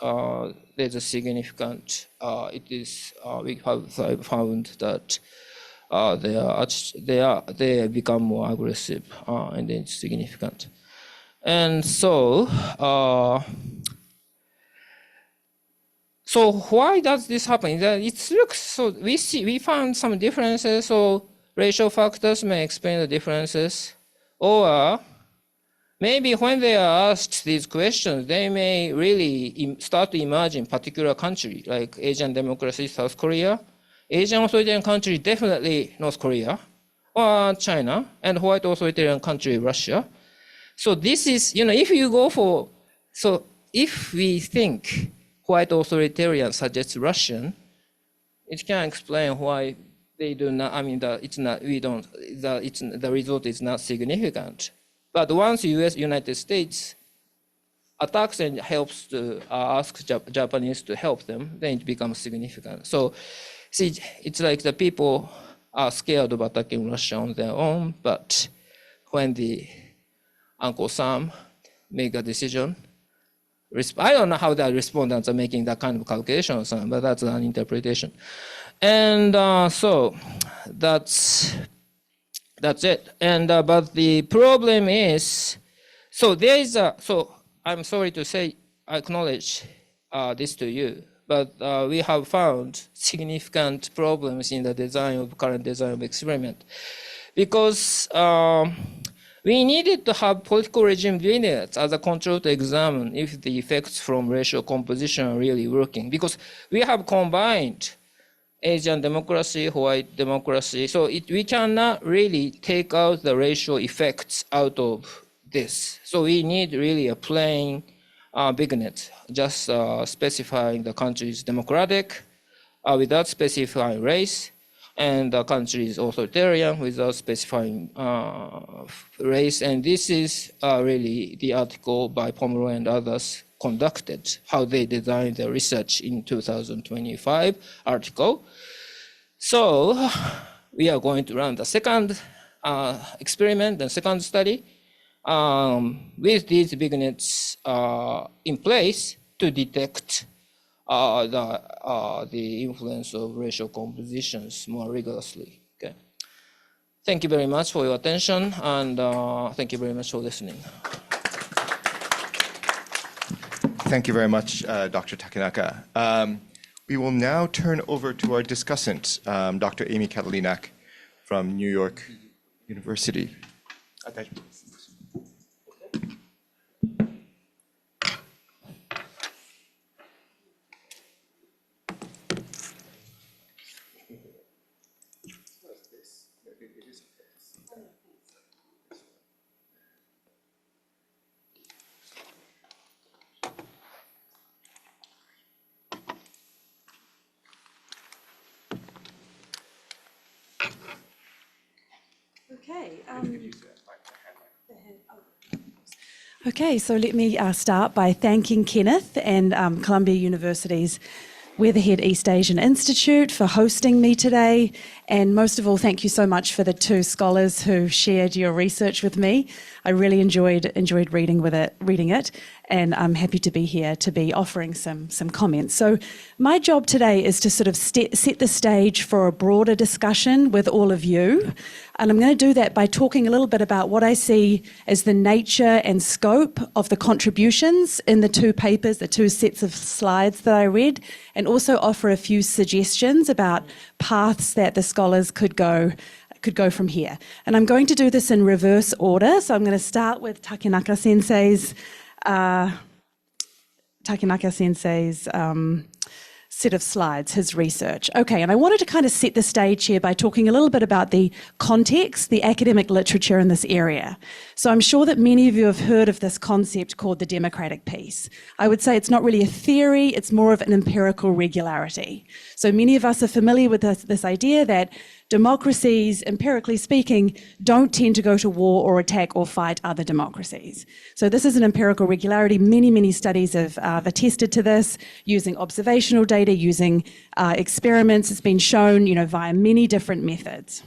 there's a significant, we have found that they become more aggressive, and it's significant. And so, so why does this happen? It looks so we found some differences. So racial factors may explain the differences, or maybe when they are asked these questions, they may really start to imagine particular country, like Asian democracy, South Korea, Asian authoritarian country, definitely North Korea, or China, and white authoritarian country, Russia. So this is, if you go for, so if we think white authoritarian suggests Russian, it can explain why they do not, I mean, the result is not significant. But once United States attacks and helps to ask Japanese to help them, then it becomes significant. So see, it's like the people are scared of attacking Russia on their own, but when the Uncle Sam make a decision, I don't know how the respondents are making that kind of calculation, but that's an interpretation. And so that's it. And but the problem is, so there is so I'm sorry to say, acknowledge this to you, but we have found significant problems in the current design of experiment, because we needed to have political regime vignettes as a control to examine if the effects from racial composition are really working, because we have combined Asian democracy, white democracy, so we cannot really take out the racial effects out of this. So we need really a plain vignette, just specifying the country is democratic without specifying race, and the country is authoritarian without specifying race. And this is really the article by Pomeroy and others conducted, how they designed their research in 2025 article. So we are going to run the second experiment, the second study, with these vignettes in place to detect the influence of racial compositions more rigorously. Okay. Thank you very much for your attention, and thank you very much for listening. Thank you very much, Dr. Takenaka. We will now turn over to our discussant, Dr. Amy Katalinak from New York University. Okay, so let me start by thanking Kenneth and Columbia University's Weatherhead East Asian Institute for hosting me today. And most of all, thank you so much for the two scholars who shared your research with me. I really enjoyed reading it, and I'm happy to be here to be offering some comments. So my job today is to sort of set the stage for a broader discussion with all of you. And I'm going to do that by talking a little bit about what I see as the nature and scope of the contributions in the two papers, the two sets of slides that I read, and also offer a few suggestions about paths that the scholars could go from here. And I'm going to do this in reverse order. So I'm going to start with Takenaka set of slides, his research. Okay, and I wanted to kind of set the stage here by talking a little bit about the context, the academic literature in this area. So I'm sure that many of you have heard of this concept called the democratic peace. I would say it's not really a theory, it's more of an empirical regularity. So many of us are familiar with this idea that democracies, empirically speaking, don't tend to go to war or attack or fight other democracies. So this is an empirical regularity. Many studies have attested to this using observational data, using experiments. It's been shown, via many different methods.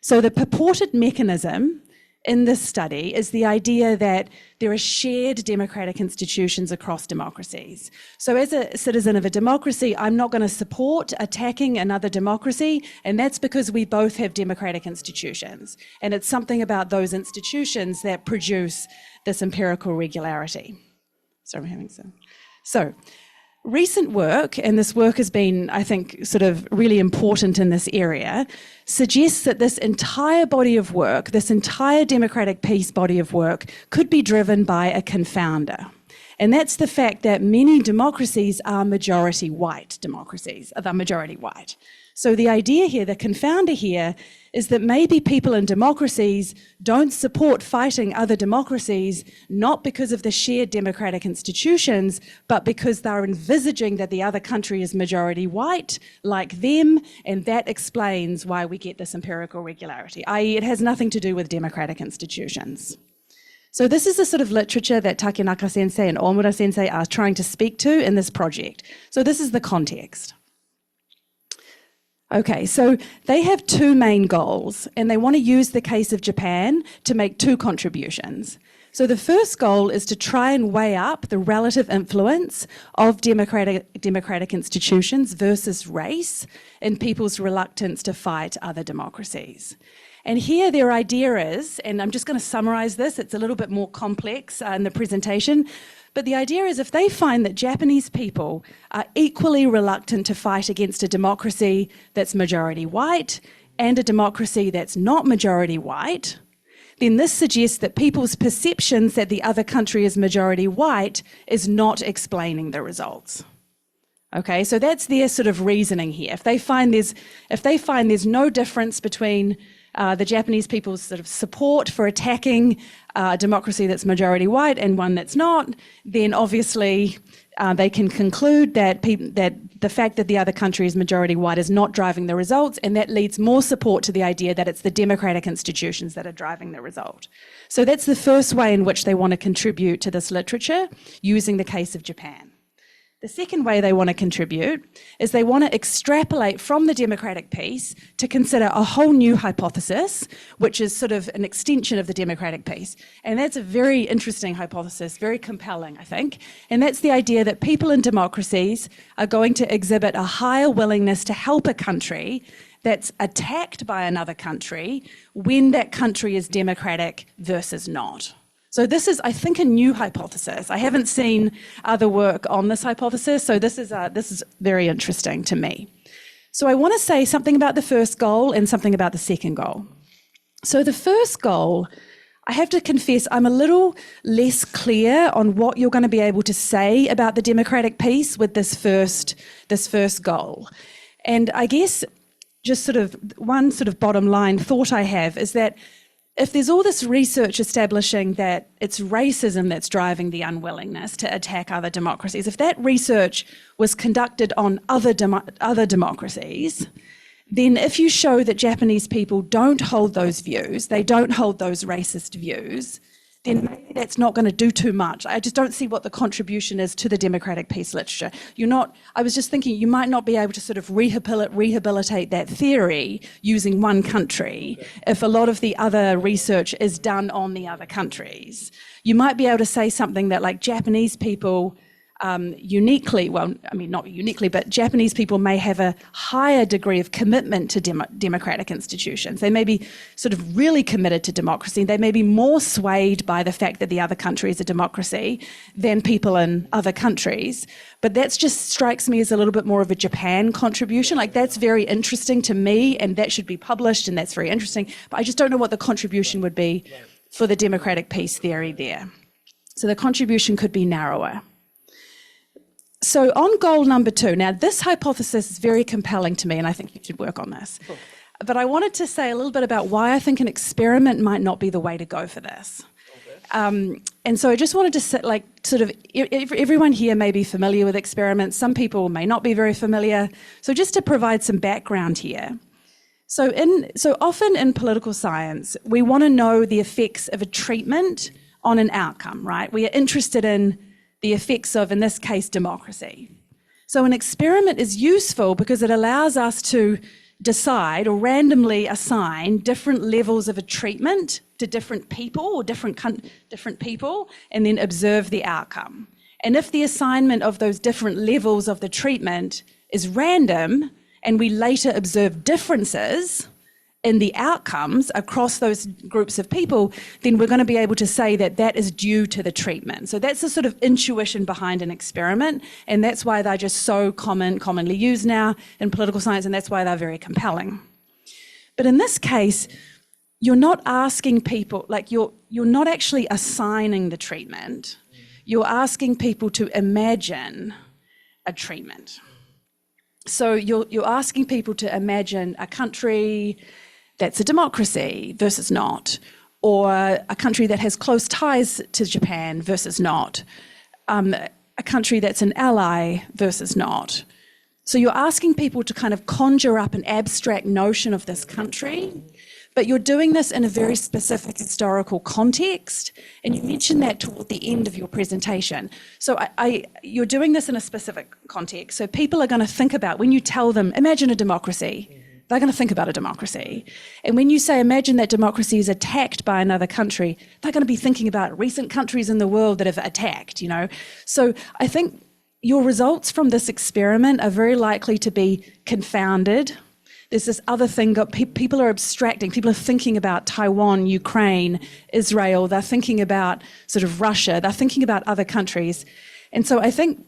So the purported mechanism in this study is the idea that there are shared democratic institutions across democracies. So as a citizen of a democracy, I'm not going to support attacking another democracy, and that's because we both have democratic institutions. And it's something about those institutions that produce this empirical regularity. Sorry, I'm having some. So, recent work, and this work has been, I think, sort of really important in this area, suggests that this entire body of work, this entire democratic peace body of work, could be driven by a confounder. And that's the fact that many democracies are majority white democracies, are majority white. So the idea here, the confounder here, is that maybe people in democracies don't support fighting other democracies, not because of the shared democratic institutions, but because they're envisaging that the other country is majority white, like them, and that explains why we get this empirical regularity, i.e. it has nothing to do with democratic institutions. So this is the sort of literature that Takenaka sensei and Omura sensei are trying to speak to in this project. So this is the context. Okay, so they have two main goals, and they want to use the case of Japan to make two contributions. So the first goal is to try and weigh up the relative influence of democratic institutions versus race in people's reluctance to fight other democracies. And here their idea is, and I'm just going to summarize this, it's a little bit more complex in the presentation, but the idea is if they find that Japanese people are equally reluctant to fight against a democracy that's majority white and a democracy that's not majority white, then this suggests that people's perceptions that the other country is majority white is not explaining the results. Okay, so that's their sort of reasoning here. If they find there's no difference between the Japanese people's sort of support for attacking a democracy that's majority white and one that's not, then obviously they can conclude that the fact that the other country is majority white is not driving the results, and that leads more support to the idea that it's the democratic institutions that are driving the result. So that's the first way in which they want to contribute to this literature, using the case of Japan. The second way they want to contribute is they want to extrapolate from the democratic peace to consider a whole new hypothesis, which is sort of an extension of the democratic peace. And that's a very interesting hypothesis, very compelling, I think. And that's the idea that people in democracies are going to exhibit a higher willingness to help a country that's attacked by another country when that country is democratic versus not. So this is, I think, a new hypothesis. I haven't seen other work on this hypothesis, so this is very interesting to me. So I want to say something about the first goal and something about the second goal. So the first goal, I have to confess, I'm a little less clear on what you're going to be able to say about the democratic peace with this first goal. And I guess just sort of one sort of bottom line thought I have is that if there's all this research establishing that it's racism that's driving the unwillingness to attack other democracies, if that research was conducted on other democracies, then if you show that Japanese people don't hold those views, they don't hold those racist views, then maybe that's not going to do too much. I just don't see what the contribution is to the democratic peace literature. I was just thinking you might not be able to sort of rehabilitate that theory using one country if a lot of the other research is done on the other countries. You might be able to say something that like Japanese people uniquely, well, I mean, not uniquely, but Japanese people may have a higher degree of commitment to democratic institutions. They may be sort of really committed to democracy. They may be more swayed by the fact that the other country is a democracy than people in other countries. But that just strikes me as a little bit more of a Japan contribution. Like that's very interesting to me, and that should be published, and that's very interesting. But I just don't know what the contribution would be for the democratic peace theory there. So the contribution could be narrower. So on goal number 2, now this hypothesis is very compelling to me, and I think you should work on this. But I wanted to say a little bit about why I think an experiment might not be the way to go for this. And so I just wanted to set, like, sort of, everyone here may be familiar with experiments. Some people may not be very familiar. So just to provide some background here. So often in political science, we want to know the effects of a treatment on an outcome, right? We are interested in the effects of, in this case, democracy. So an experiment is useful because it allows us to decide or randomly assign different levels of a treatment to different people or different people, and then observe the outcome. And if the assignment of those different levels of the treatment is random, and we later observe differences in the outcomes across those groups of people, then we're going to be able to say that that is due to the treatment. So that's the sort of intuition behind an experiment, and that's why they're just so commonly used now in political science, and that's why they're very compelling. But in this case, you're not asking people, like you're not actually assigning the treatment. You're asking people to imagine a treatment. So you're asking people to imagine a country that's a democracy versus not, or a country that has close ties to Japan versus not, a country that's an ally versus not. So you're asking people to kind of conjure up an abstract notion of this country, but you're doing this in a very specific historical context, and you mentioned that toward the end of your presentation. So you're doing this in a specific context, so people are going to think about, when you tell them, imagine a democracy, they're going to think about a democracy. And when you say, imagine that democracy is attacked by another country, they're going to be thinking about recent countries in the world that have attacked, you know. So I think your results from this experiment are very likely to be confounded. There's this other thing, people are abstracting, people are thinking about Taiwan, Ukraine, Israel, they're thinking about sort of Russia, they're thinking about other countries. And so I think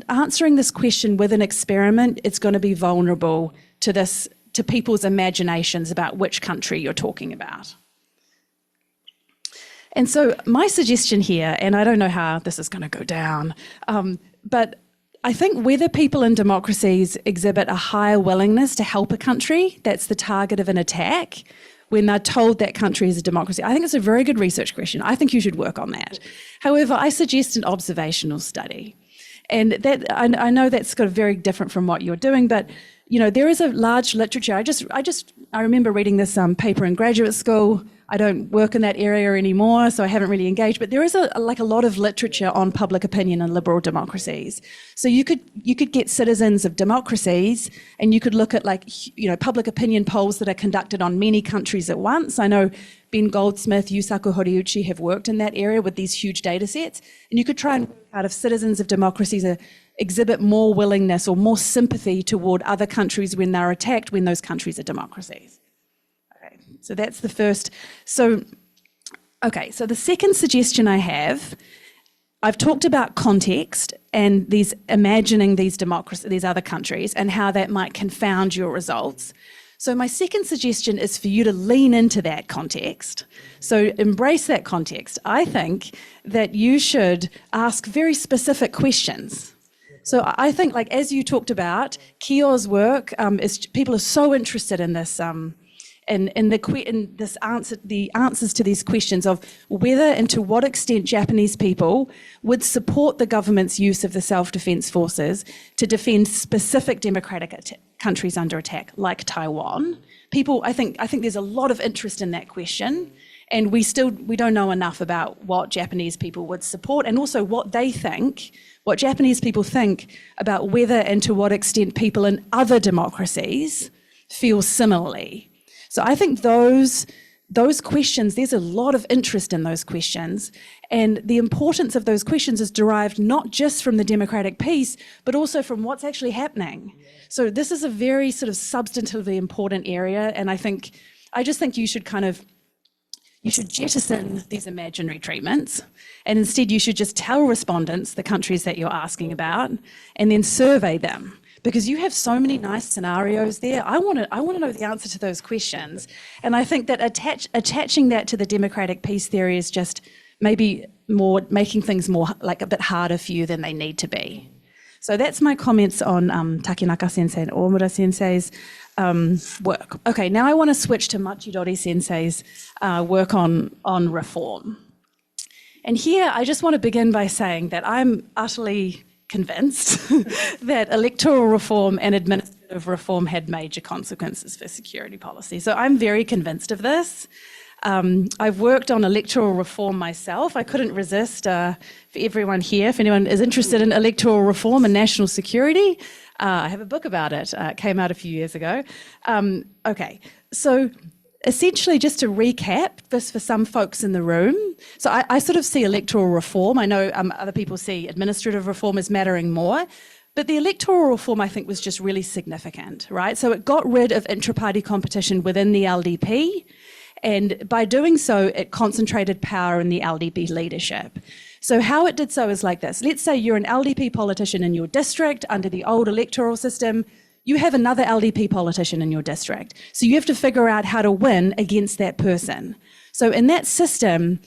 answering this question with an experiment, it's going to be vulnerable to people's imaginations about which country you're talking about. And so my suggestion here, and I don't know how this is going to go down, but I think whether people in democracies exhibit a higher willingness to help a country that's the target of an attack when they're told that country is a democracy, I think it's a very good research question. I think you should work on that. However, I suggest an observational study. And that I know that's kind of very different from what you're doing, but you know, there is a large literature. I remember reading this paper in graduate school. I don't work in that area anymore, so I haven't really engaged, but there is a lot of literature on public opinion in liberal democracies. So you could get citizens of democracies, and you could look at, like, you know, public opinion polls that are conducted on many countries at once. I know Ben Goldsmith, Yusaku Horiuchi have worked in that area with these huge data sets, and you could try and work out if citizens of democracies exhibit more willingness or more sympathy toward other countries when they're attacked, when those countries are democracies. Okay, so that's the first. So the second suggestion I have, I've talked about context and imagining these democracies, these other countries, and how that might confound your results. So my second suggestion is for you to lean into that context. So embrace that context. I think that you should ask very specific questions. So I think, like, as you talked about, Kio's work people are so interested in this, the answers to these questions of whether and to what extent Japanese people would support the government's use of the self-defense forces to defend specific democratic countries under attack, like Taiwan. I think there's a lot of interest in that question. And we don't know enough about what Japanese people would support, and also what Japanese people think about whether and to what extent people in other democracies feel similarly. So I think those questions, there's a lot of interest in those questions, and the importance of those questions is derived not just from the democratic piece, but also from what's actually happening. So this is a very sort of substantively important area, and I just think you should jettison these imaginary treatments, and instead you should just tell respondents the countries that you're asking about, and then survey them, because you have so many nice scenarios there. I want to know the answer to those questions, and I think that attaching that to the democratic peace theory is just maybe making things more, like, a bit harder for you than they need to be. So that's my comments on Takenaka sensei and Omura sensei's work. Okay, now I want to switch to Machidori sensei's work on reform. And here I just want to begin by saying that I'm utterly convinced that electoral reform and administrative reform had major consequences for security policy. So I'm very convinced of this. I've worked on electoral reform myself. I couldn't resist, for everyone here, if anyone is interested in electoral reform and national security, I have a book about it. It came out a few years ago. Okay, so essentially, just to recap this for some folks in the room, so I sort of see electoral reform. I know other people see administrative reform as mattering more, but the electoral reform, I think, was just really significant, right? So it got rid of intra-party competition within the LDP, and by doing so, it concentrated power in the LDP leadership. So how it did so is like this. Let's say you're an LDP politician in your district under the old electoral system. You have another LDP politician in your district. So you have to figure out how to win against that person. So in that system,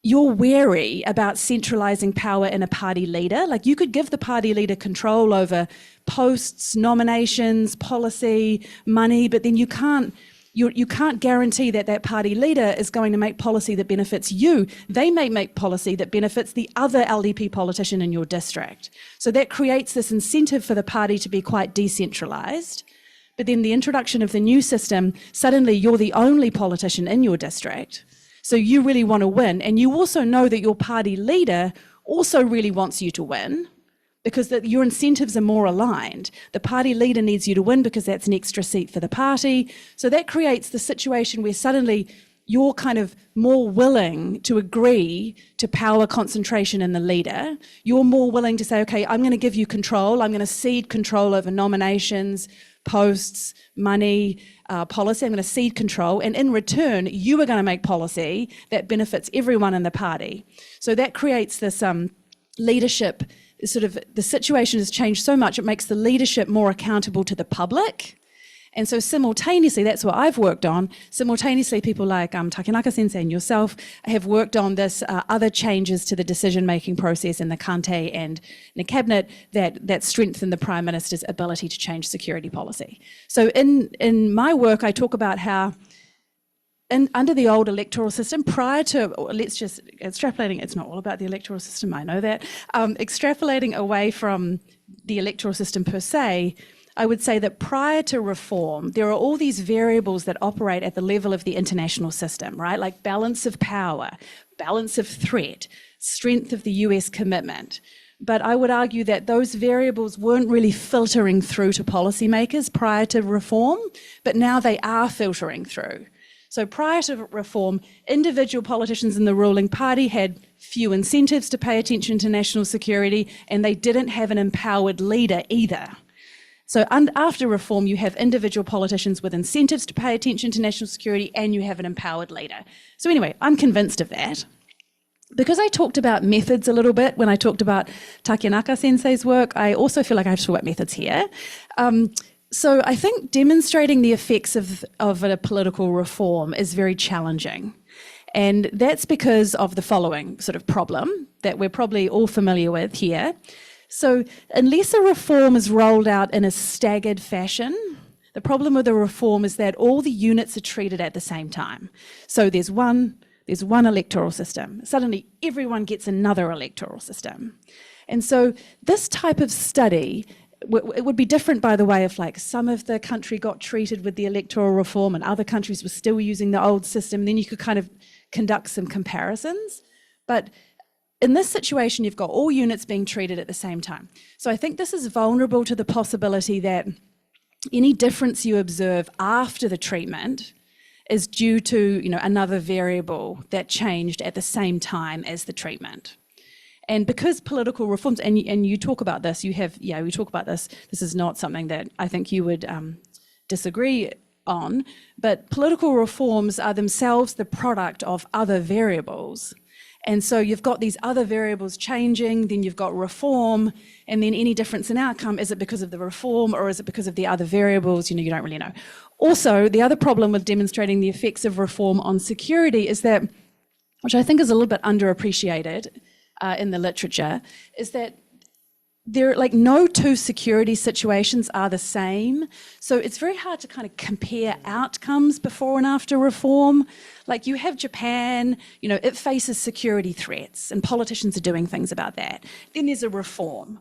you're wary about centralizing power in a party leader. Like you could give the party leader control over posts, nominations, policy, money, but then you can't guarantee that that party leader is going to make policy that benefits you. They may make policy that benefits the other LDP politician in your district. So that creates this incentive for the party to be quite decentralized. But then the introduction of the new system, suddenly you're the only politician in your district. So you really want to win. And you also know that your party leader also really wants you to win, because your incentives are more aligned. The party leader needs you to win because that's an extra seat for the party. So that creates the situation where suddenly you're kind of more willing to agree to power concentration in the leader. You're more willing to say, okay, I'm going to give you control. I'm going to cede control over nominations, posts, money, policy. I'm going to cede control. And in return, you are going to make policy that benefits everyone in the party. So that creates this leadership. Sort of the situation has changed so much, it makes the leadership more accountable to the public. And so simultaneously, that's what I've worked on. Simultaneously, people like Takenaka sensei and yourself have worked on this other changes to the decision-making process in the Kante and the cabinet that strengthen the Prime Minister's ability to change security policy. So in my work, I talk about how under the old electoral system, prior to, let's just extrapolating, it's not all about the electoral system, I know that, extrapolating away from the electoral system per se, I would say that prior to reform, there are all these variables that operate at the level of the international system, right? Like balance of power, balance of threat, strength of the US commitment. But I would argue that those variables weren't really filtering through to policymakers prior to reform, but now they are filtering through. So prior to reform, individual politicians in the ruling party had few incentives to pay attention to national security, and they didn't have an empowered leader either. So after reform, you have individual politicians with incentives to pay attention to national security, and you have an empowered leader. So anyway, I'm convinced of that. Because I talked about methods a little bit when I talked about Takenaka sensei's work, I also feel like I have to talk about methods here. So I think demonstrating the effects of a political reform is very challenging. And that's because of the following sort of problem that we're probably all familiar with here. So unless a reform is rolled out in a staggered fashion, the problem with a reform is that all the units are treated at the same time. So there's one electoral system. Suddenly everyone gets another electoral system. And so this type of study, it would be different, by the way, if like some of the country got treated with the electoral reform and other countries were still using the old system, then you could kind of conduct some comparisons. But in this situation, you've got all units being treated at the same time. So I think this is vulnerable to the possibility that any difference you observe after the treatment is due to, another variable that changed at the same time as the treatment. And because political reforms, and you talk about this, we talk about this, this is not something that I think you would disagree on, but political reforms are themselves the product of other variables. And so you've got these other variables changing, then you've got reform, and then any difference in outcome, is it because of the reform or is it because of the other variables? You don't really know. Also, the other problem with demonstrating the effects of reform on security is that, which I think is a little bit underappreciated, in the literature, is that there, like, no two security situations are the same. So it's very hard to kind of compare outcomes before and after reform. Like, you have Japan, you know, it faces security threats and politicians are doing things about that. Then there's a reform.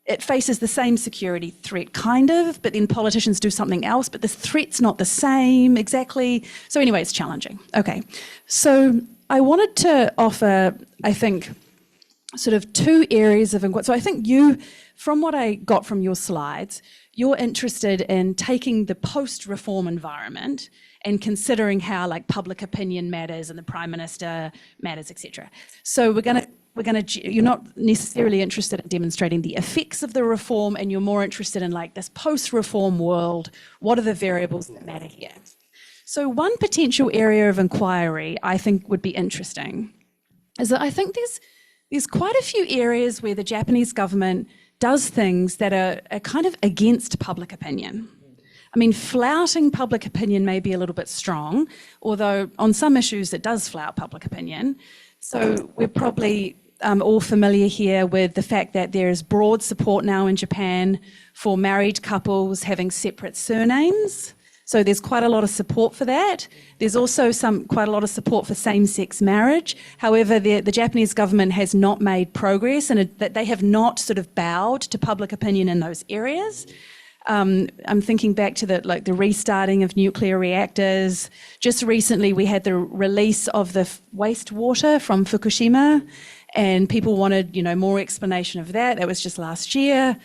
It faces the same security threat, kind of, but then politicians do something else, but the threat's not the same exactly. So anyway, it's challenging. Okay, so I wanted to offer, I think, sort of two areas of inquiry. So I think you, from what I got from your slides, you're interested in taking the post-reform environment and considering how, like, public opinion matters and the Prime Minister matters, etc. So you're not necessarily interested in demonstrating the effects of the reform, and you're more interested in, like, this post-reform world. What are the variables that matter here? So one potential area of inquiry I think would be interesting is that I think there's quite a few areas where the Japanese government does things that are kind of against public opinion. I mean, flouting public opinion may be a little bit strong, although on some issues it does flout public opinion. So we're probably all familiar here with the fact that there is broad support now in Japan for married couples having separate surnames. So there's quite a lot of support for that. There's also quite a lot of support for same-sex marriage. However, the Japanese government has not made progress, and that they have not sort of bowed to public opinion in those areas. I'm thinking back to the restarting of nuclear reactors. Just recently, we had the release of the wastewater from Fukushima, and people wanted, you know, more explanation of that. That was just last year.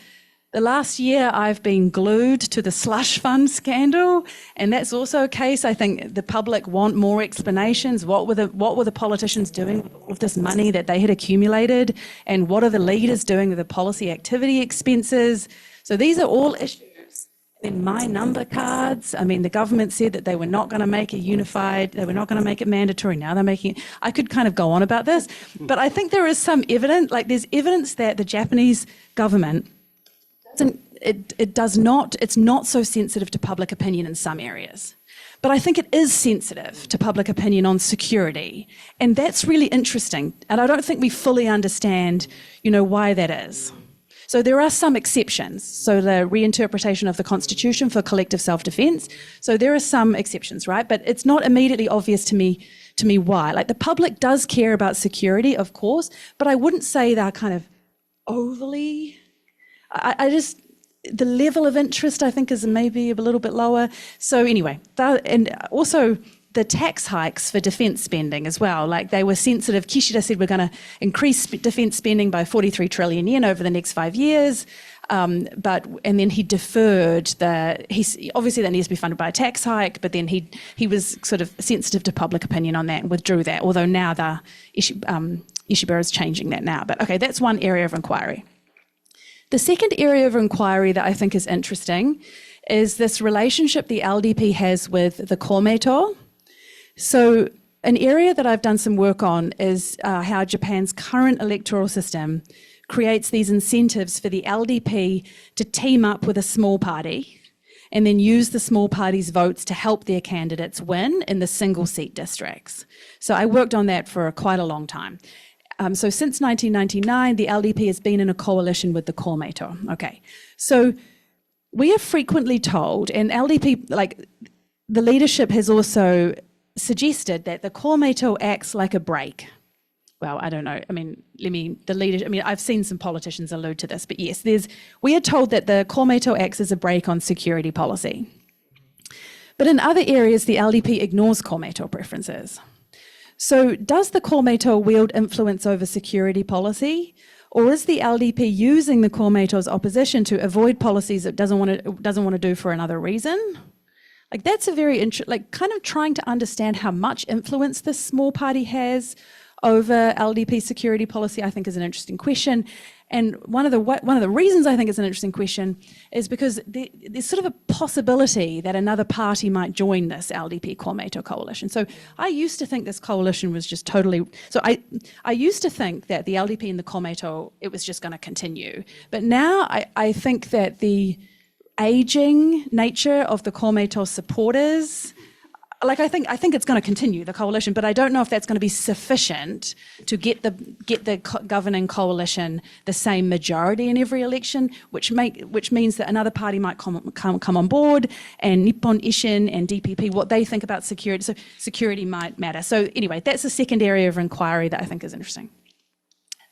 The last year, I've been glued to the slush fund scandal, and that's also a case. I think the public want more explanations. What were the politicians doing with all of this money that they had accumulated, and what are the leaders doing with the policy activity expenses? So these are all issues. In my number cards, I mean, the government said that they were not going to make they were not going to make it mandatory. Now they're making it. I could kind of go on about this, but I think there is some evidence, like there's evidence that the Japanese government it's not so sensitive to public opinion in some areas. But I think it is sensitive to public opinion on security. And that's really interesting. And I don't think we fully understand, you know, why that is. So there are some exceptions. So the reinterpretation of the Constitution for collective self-defense. So there are some exceptions, right? But it's not immediately obvious to me why. Like, the public does care about security, of course, but I wouldn't say they're kind of overly. The level of interest, I think, is maybe a little bit lower. So anyway, and also the tax hikes for defence spending as well. Like, they were sensitive. Kishida said we're going to increase defence spending by 43 trillion yen over the next 5 years. And then he deferred obviously that needs to be funded by a tax hike, but then he was sort of sensitive to public opinion on that and withdrew that, although now the Ishibara is changing that now. But okay, that's one area of inquiry. The second area of inquiry that I think is interesting is this relationship the LDP has with the Komeito. So an area that I've done some work on is how Japan's current electoral system creates these incentives for the LDP to team up with a small party and then use the small party's votes to help their candidates win in the single seat districts. So I worked on that for quite a long time. So since 1999, the LDP has been in a coalition with the Komeito. Okay, so we are frequently told, and LDP, like, the leadership has also suggested that the Komeito acts like a brake. Well, I don't know. I mean, I've seen some politicians allude to this, but yes, we are told that the Komeito acts as a brake on security policy. But in other areas, the LDP ignores Komeito preferences. So does the Komeito wield influence over security policy, or is the LDP using the Komeito's opposition to avoid policies it doesn't want to do for another reason? Like, that's a very kind of trying to understand how much influence this small party has over LDP security policy, I think, is an interesting question. And one of the reasons I think it's an interesting question is because there's sort of a possibility that another party might join this LDP Komeito coalition. So I used to think this coalition was just totally. So I used to think that the LDP and the Komeito, it was just going to continue. But now I think that the aging nature of the Komeito supporters, like I think it's going to continue, the coalition, but I don't know if that's going to be sufficient to get the governing coalition the same majority in every election, which means that another party might come on board, and Nippon Ishin and DPP, what they think about security. So security might matter. So anyway, that's a second area of inquiry that I think is interesting.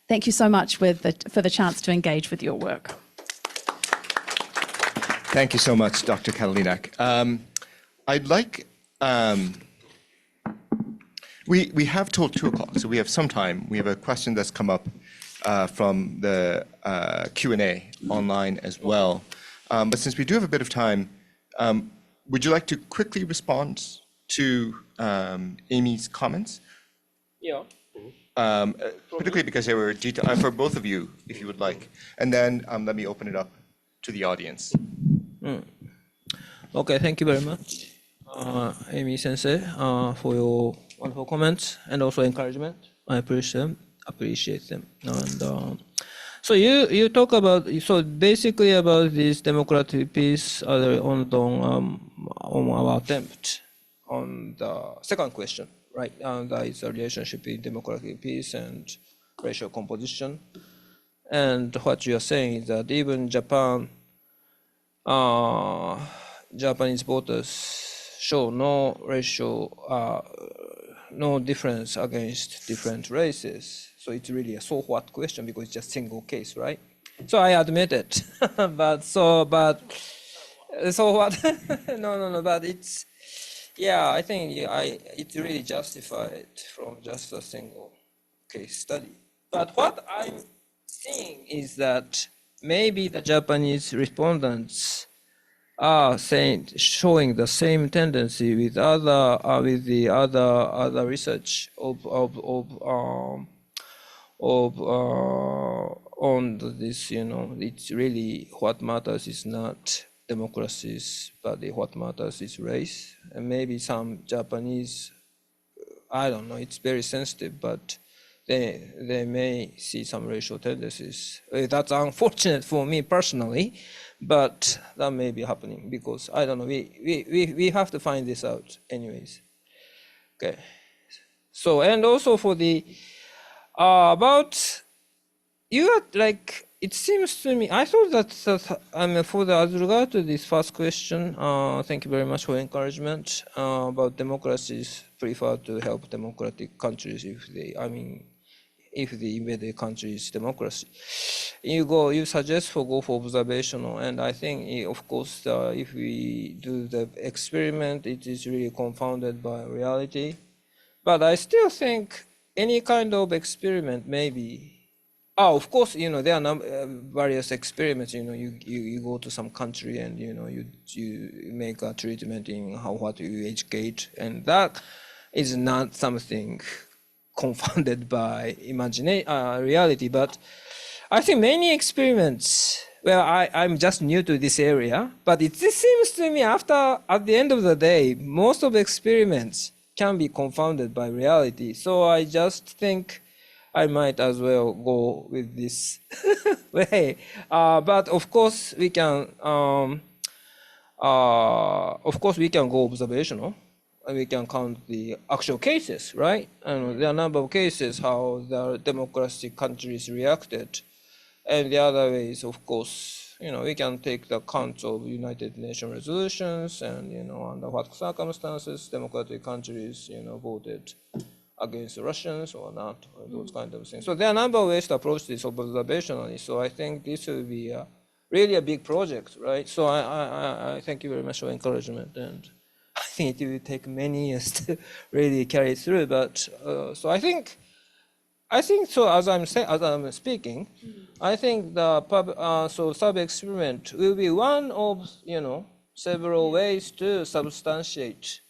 Thank you so much for the chance to engage with your work. Thank you so much, Dr. Katalinak. I'd like, we have till 2 o'clock, so we have some time. We have a question that's come up from the Q&A online as well. But since we do have a bit of time, would you like to quickly respond to Amy's comments? Yeah. Particularly because they were detailed, for both of you, if you would like. And then let me open it up to the audience. Okay, thank you very much, Amy Sensei, for your wonderful comments and also encouragement. I appreciate them. And so you talk about, so basically about this democratic peace on our attempt on the second question, right? That is the relationship between democratic peace and racial composition. And what you are saying is that even Japanese voters show no difference against different races. So it's really a so what question because it's just single case, right? So I admit it, but so what? No, but it's, yeah, I think it's really justified from just a single case study. But what I'm seeing is that maybe the Japanese respondents are showing the same tendency with the other research on this. It's really what matters is not democracies, but what matters is race. And maybe some Japanese, I don't know, it's very sensitive, but they may see some racial tendencies. That's unfortunate for me personally, but that may be happening because I don't know. We have to find this out, anyways. Okay. So and also for the about you are like it seems to me. I thought that for the as regard to this first question. Thank you very much for encouragement about democracies prefer to help democratic countries if the invaded country is democracy. You suggest go for observational, and I think, of course, if we do the experiment, it is really confounded by reality. But I still think any kind of experiment, maybe. Of course, there are various experiments. You go to some country and you make a treatment in what you educate, and that is not something confounded by reality. But I think many experiments, well, I'm just new to this area, but it seems to me at the end of the day, most of the experiments can be confounded by reality. So I just think I might as well go with this way. But of course we can go observational. We can count the actual cases, right? And there are a number of cases how the democratic countries reacted. And the other way is, of course, we can take the count of United Nations resolutions and, under what circumstances democratic countries, voted against the Russians or not, or those kind of things. So there are a number of ways to approach this observationally. So I think this will be really a big project, right? So I thank you very much for encouragement, and I think it will take many years to really carry it through. But so I think so. As I'm speaking, I think the sub-experiment will be one of several ways to substantiate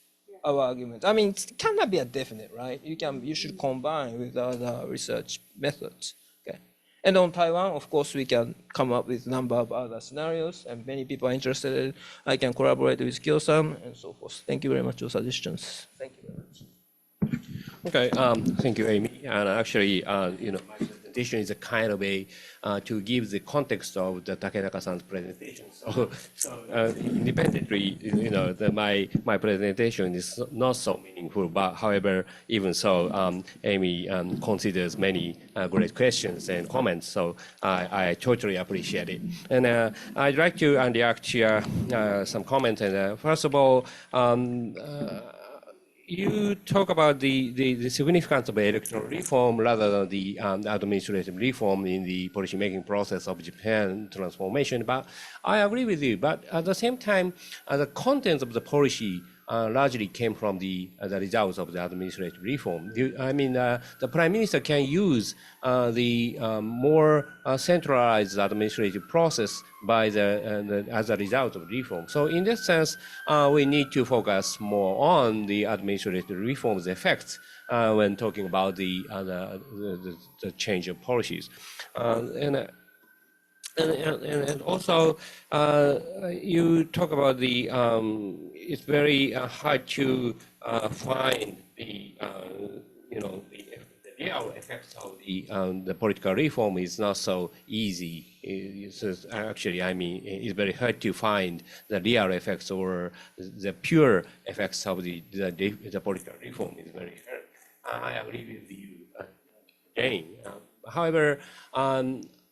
our argument. I mean, it cannot be a definite, right? You should combine with other research methods. Okay. And on Taiwan, of course, we can come up with a number of other scenarios, and many people are interested. I can collaborate with Kyo-san and so forth. Thank you very much for your suggestions. Thank you very much. Okay, thank you, Amy. And actually, my presentation presentation is a kind of a to give the context of the Takenaka-san's presentation. So independently, my presentation is not so meaningful. But however, even so, Amy considers many great questions and comments. So I totally appreciate it. And I'd like to react to some comments. And first of all, you talk about the significance of electoral reform rather than the administrative reform in the policymaking process of Japan transformation. But I agree with you. But at the same time, the contents of the policy largely came from the results of the administrative reform. The Prime Minister can use the more centralized administrative process by as a result of reform. So in this sense, we need to focus more on the administrative reform's effects when talking about the change of policies. And also, you talk about it's very hard to find the real effects of the political reform is not so easy. Actually, it's very hard to find the real effects or the pure effects of the political reform is very hard. I agree with you, Jane. However,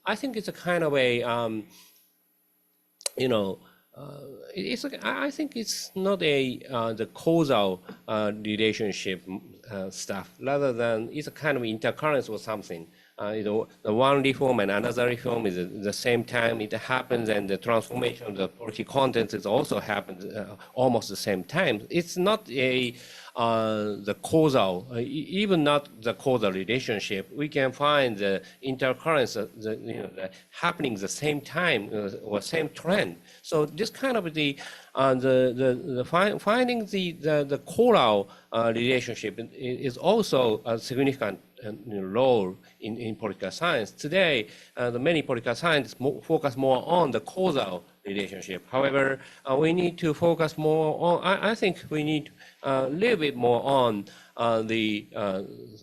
I think it's a kind of a, I think it's not the causal relationship stuff, rather than it's a kind of intercurrence or something. The one reform and another reform is at the same time it happens, and the transformation of the policy contents is also happens almost the same time. It's not the causal, even not the causal relationship. We can find the intercurrence, the happening the same time or same trend. So this kind of finding the causal relationship is also a significant role in political science. Today, the many political scientists focus more on the causal relationship. However, we need to focus more on, I think we need a little bit more on the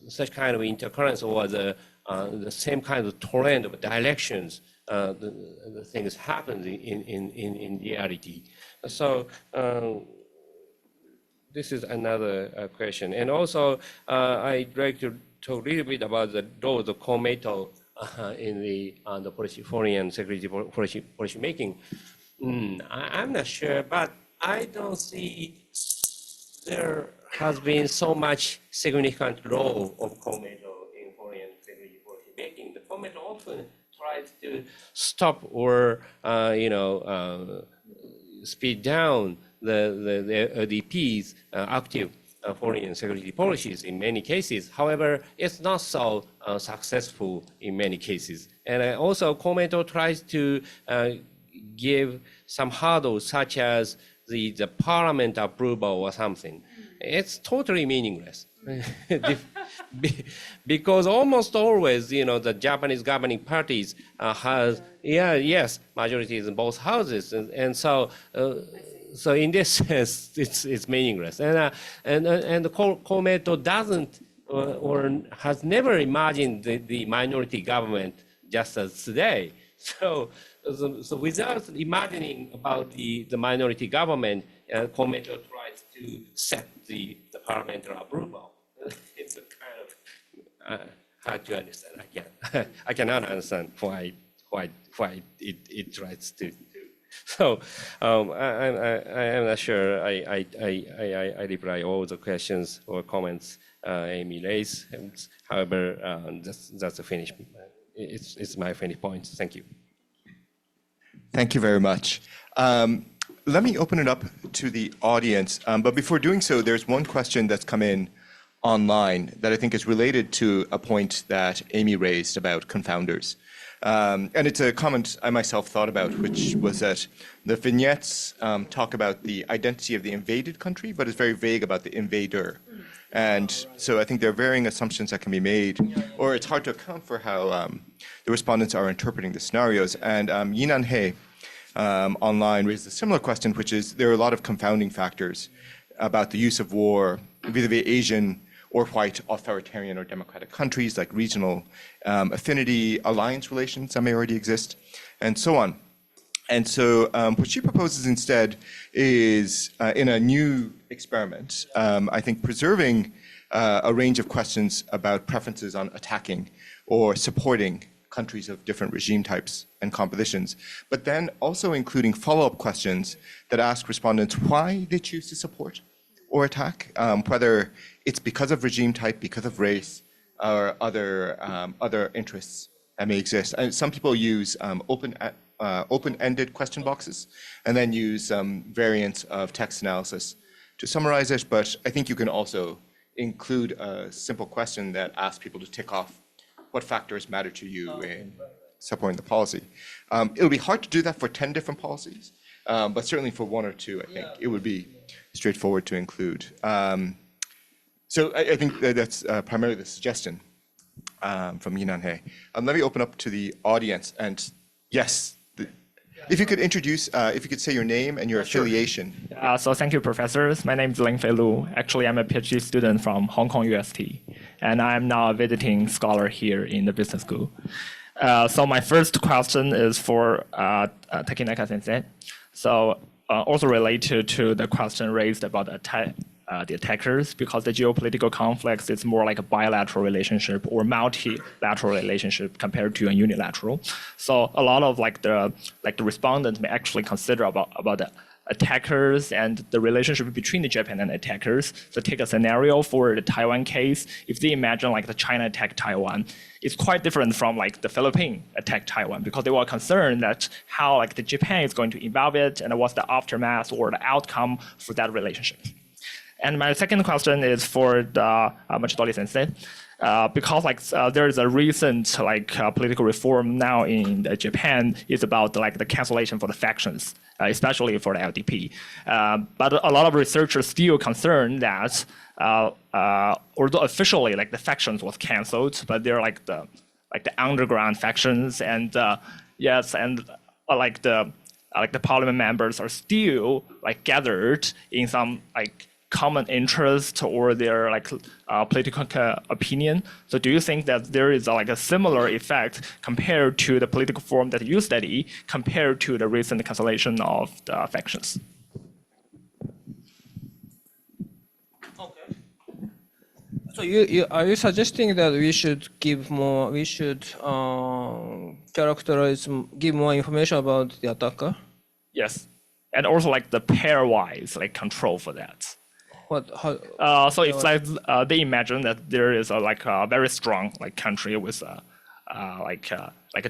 such kind of intercurrence or the same kind of trend of directions the things happen in reality. So this is another question. And also, I'd like to talk a little bit about the role of Komeito in the foreign and security policy making. I'm not sure, but I don't see there has been so much significant role of Komeito in foreign and security policy making. The Komeito often tries to stop or speed down the LDP's active foreign and security policies in many cases. However, it's not so successful in many cases. And also, Komeito tries to give some hurdles, such as the parliament approval or something. It's totally meaningless. Because almost always, the Japanese governing parties has, majorities in both houses, and so in this sense, it's meaningless. And the Komeito doesn't or has never imagined the minority government just as today. So without imagining about the minority government, Komeito tries to set the parliamentary approval. It's a kind of hard to understand. I cannot understand why it tries to do. So I am not sure I reply all the questions or comments Amy raised. However, that's a finish. It's my finish point. Thank you. Thank you very much. Let me open it up to the audience. But before doing so, there's one question that's come in online that I think is related to a point that Amy raised about confounders. And it's a comment I myself thought about, which was that the vignettes talk about the identity of the invaded country, but it's very vague about the invader. And so I think there are varying assumptions that can be made, or it's hard to account for how the respondents are interpreting the scenarios. And Yinan He online raised a similar question, which is there are a lot of confounding factors about the use of war vis-a-vis Asian or white authoritarian or democratic countries, like regional affinity alliance relations that may already exist, and so on. And so what she proposes instead is, in a new experiment, I think preserving a range of questions about preferences on attacking or supporting countries of different regime types and compositions, but then also including follow-up questions that ask respondents why they choose to support or attack, whether it's because of regime type, because of race, or other interests that may exist. And some people use open-ended question boxes and then use variants of text analysis to summarize it, but I think you can also include a simple question that asks people to tick off what factors matter to you in supporting the policy. It'll be hard to do that for 10 different policies, but certainly for one or two, I think it would be straightforward to include. So I think that's primarily the suggestion from Yinan-hei. Let me open up to the audience, and yes, if you could introduce, if you could say your name and your affiliation. So thank you, professors. My name is Ling Fei Lu. Actually, I'm a PhD student from Hong Kong UST, and I'm now a visiting scholar here in the business school. So my first question is for Takenaka sensei. So also related to the question raised about the attackers, because the geopolitical conflicts is more like a bilateral relationship or multilateral relationship compared to a unilateral. So a lot of the respondents may actually consider about the attackers and the relationship between the Japan and attackers. So take a scenario for the Taiwan case. If they imagine the China attacked Taiwan, it's quite different from the Philippines attacked Taiwan, because they were concerned that how the Japan is going to involve it and what's the aftermath or the outcome for that relationship. And my second question is for the Machidori sensei, because there is a recent political reform now in Japan. It's about the cancellation for the factions, especially for the LDP. But a lot of researchers still concerned that although officially the factions was canceled, but they're the underground factions, and yes, and the parliament members are still gathered in some common interest or their political opinion. So do you think that there is a similar effect compared to the political form that you study compared to the recent cancellation of the factions? Okay. So are you suggesting that we should give more, give more information about the attacker? Yes, and also the pairwise control for that. So it's they imagine that there is a very strong country with a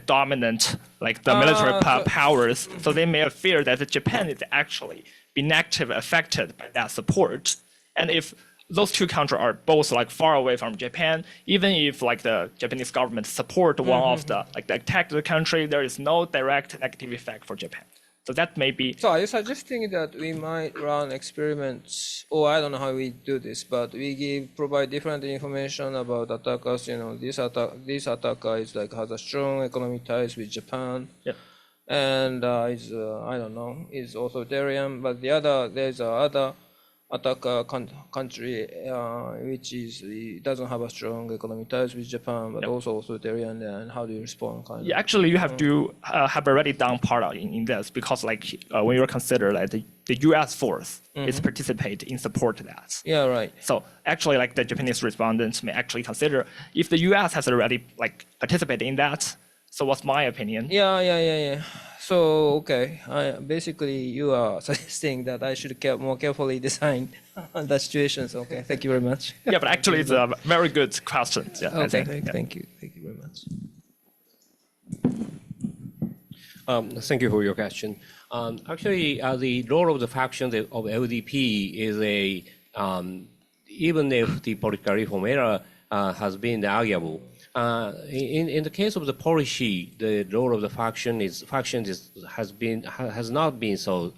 dominant the military powers. So they may fear that Japan is actually being actively affected by that support. And if those two countries are both far away from Japan, even if the Japanese government support one of the attacked country, there is no direct negative effect for Japan. So that may be. So are you suggesting that we might run experiments, or I don't know how we do this, but we provide different information about attackers? This attacker is has a strong economic ties with Japan, and is I don't know, is authoritarian. But there's other attacker country which doesn't have a strong economic ties with Japan, but also authoritarian. And how do you respond? Yeah, actually, you have to have already done part in this, because when you consider the U.S. force is participate in support of that. Yeah, right. So actually, the Japanese respondents may actually consider if the U.S. has already participated in that. So what's my opinion? Yeah. So, okay, basically you are suggesting that I should more carefully design the situations. Okay, thank you very much. Yeah, but actually it's a very good question. Yeah, okay, thank you very much. Thank you for your question. Actually, the role of the faction of LDP is even if the political reform era has been arguable, in the case of the policy, the role of the factions has not been so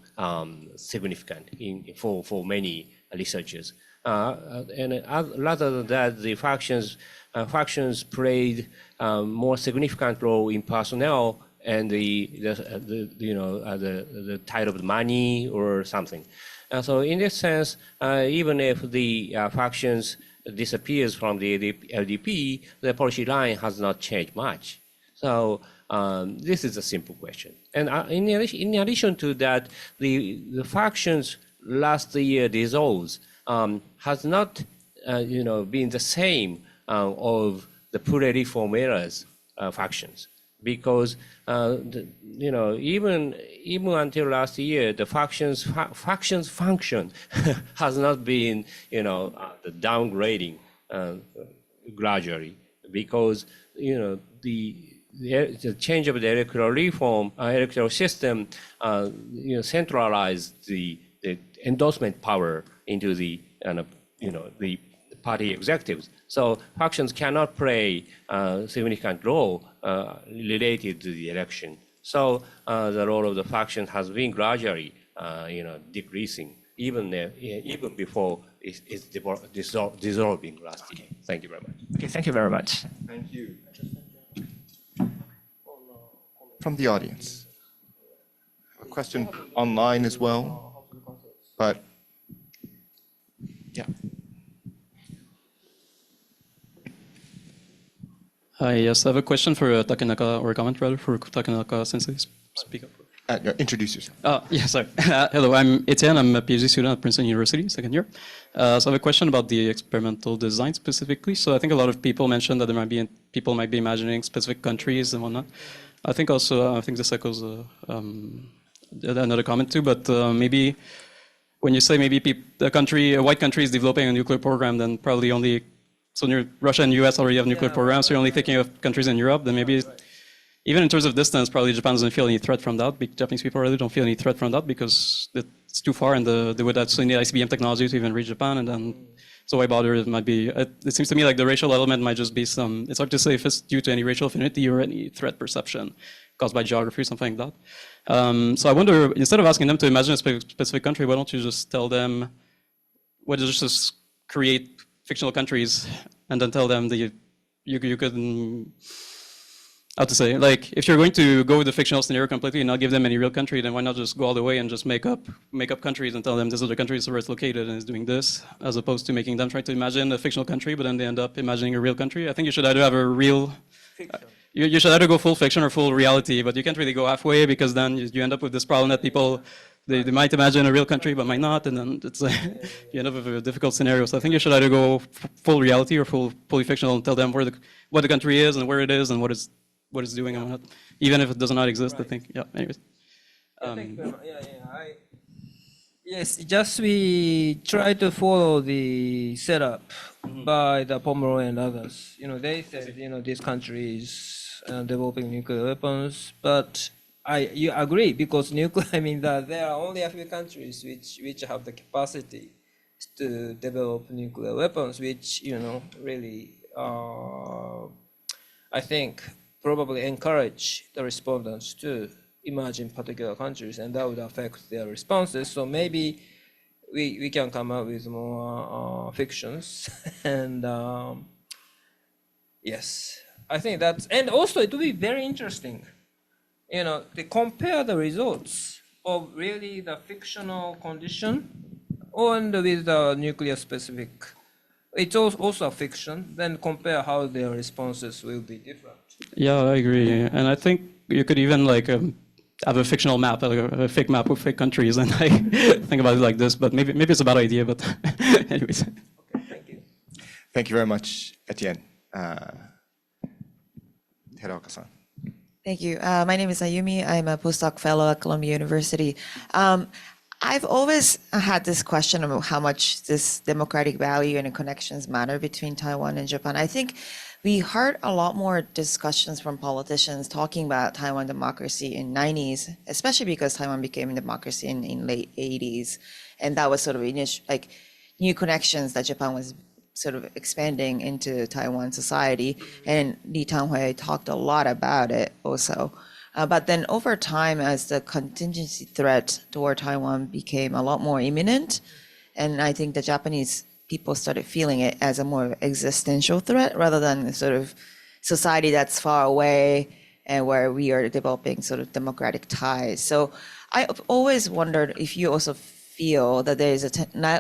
significant for many researchers. And rather than that, the factions played more significant role in personnel and the tide of the money or something. So in this sense, even if the factions disappears from the LDP, the policy line has not changed much. So this is a simple question. And in addition to that, the factions last year dissolves has not been the same of the pre-reform era's factions, because even until last year, the factions function has not been downgrading gradually, because the change of the electoral system centralized the endorsement power into the party executives. So factions cannot play a significant role related to the election. So the role of the faction has been gradually decreasing, even before it's dissolving last year. Thank you very much. Okay, thank you very much. Thank you. From the audience. A question online as well, but yeah. Hi, yes, I have a question for Takenaka, or a comment rather, for Takenaka Sensei. Speak up. Introduce yourself. Yeah, sorry. Hello, I'm Etienne. I'm a PhD student at Princeton University, second year. So I have a question about the experimental design specifically. So I think a lot of people mentioned that people might be imagining specific countries and whatnot. I think this echoes another comment too, but maybe when you say maybe a white country is developing a nuclear program, then probably only, so Russia and US already have nuclear programs, so you're only thinking of countries in Europe, then maybe, even in terms of distance, probably Japan doesn't feel any threat from that. Japanese people really don't feel any threat from that because it's too far, and they would have seen the ICBM technology to even reach Japan, and then, so why bother? It might be, it seems to me like the racial element might just be it's hard to say if it's due to any racial affinity or any threat perception caused by geography or something like that. So I wonder, instead of asking them to imagine a specific country, why don't you just tell them, why don't you just create fictional countries and then tell them that you could, how to say, like, if you're going to go with the fictional scenario completely and not give them any real country, then why not just go all the way and just make up countries and tell them this is the country where it's located and is doing this, as opposed to making them try to imagine a fictional country, but then they end up imagining a real country. I think you should either have a real, you should either go full fiction or full reality, but you can't really go halfway, because then you end up with this problem that people, they might imagine a real country but might not, and then it's you end up with a difficult scenario. So I think you should either go full reality or fully fictional and tell them what the country is and where it is and what it's doing and what, even if it does not exist. Right. I think, yeah, anyways. Yes, just we try to follow the setup by the Pomeroy and others. They said, this country is developing nuclear weapons, but you agree, because there are only a few countries which have the capacity to develop nuclear weapons, which, really, I think, probably encourage the respondents to imagine particular countries, and that would affect their responses. So maybe we can come up with more fictions. And yes, I think that's, and also it will be very interesting, to compare the results of really the fictional condition and with the nuclear specific. It's also a fiction, then compare how their responses will be different. Yeah, I agree. And I think you could even have a fictional map, like a fake map with fake countries, and think about it like this, but maybe it's a bad idea, but anyways. Okay, thank you. Thank you very much, Etienne. Harukata-san. Thank you. My name is Ayumi. I'm a postdoc fellow at Columbia University. I've always had this question about how much this democratic value and the connections matter between Taiwan and Japan. I think we heard a lot more discussions from politicians talking about Taiwan democracy in 90s, especially because Taiwan became a democracy in late 80s. And that was sort of new connections that Japan was sort of expanding into Taiwan society. And Lee Tang-hui talked a lot about it also. But then over time, as the contingency threat toward Taiwan became a lot more imminent, and I think the Japanese people started feeling it as a more existential threat rather than sort of society that's far away and where we are developing sort of democratic ties. So I've always wondered if you also feel that there is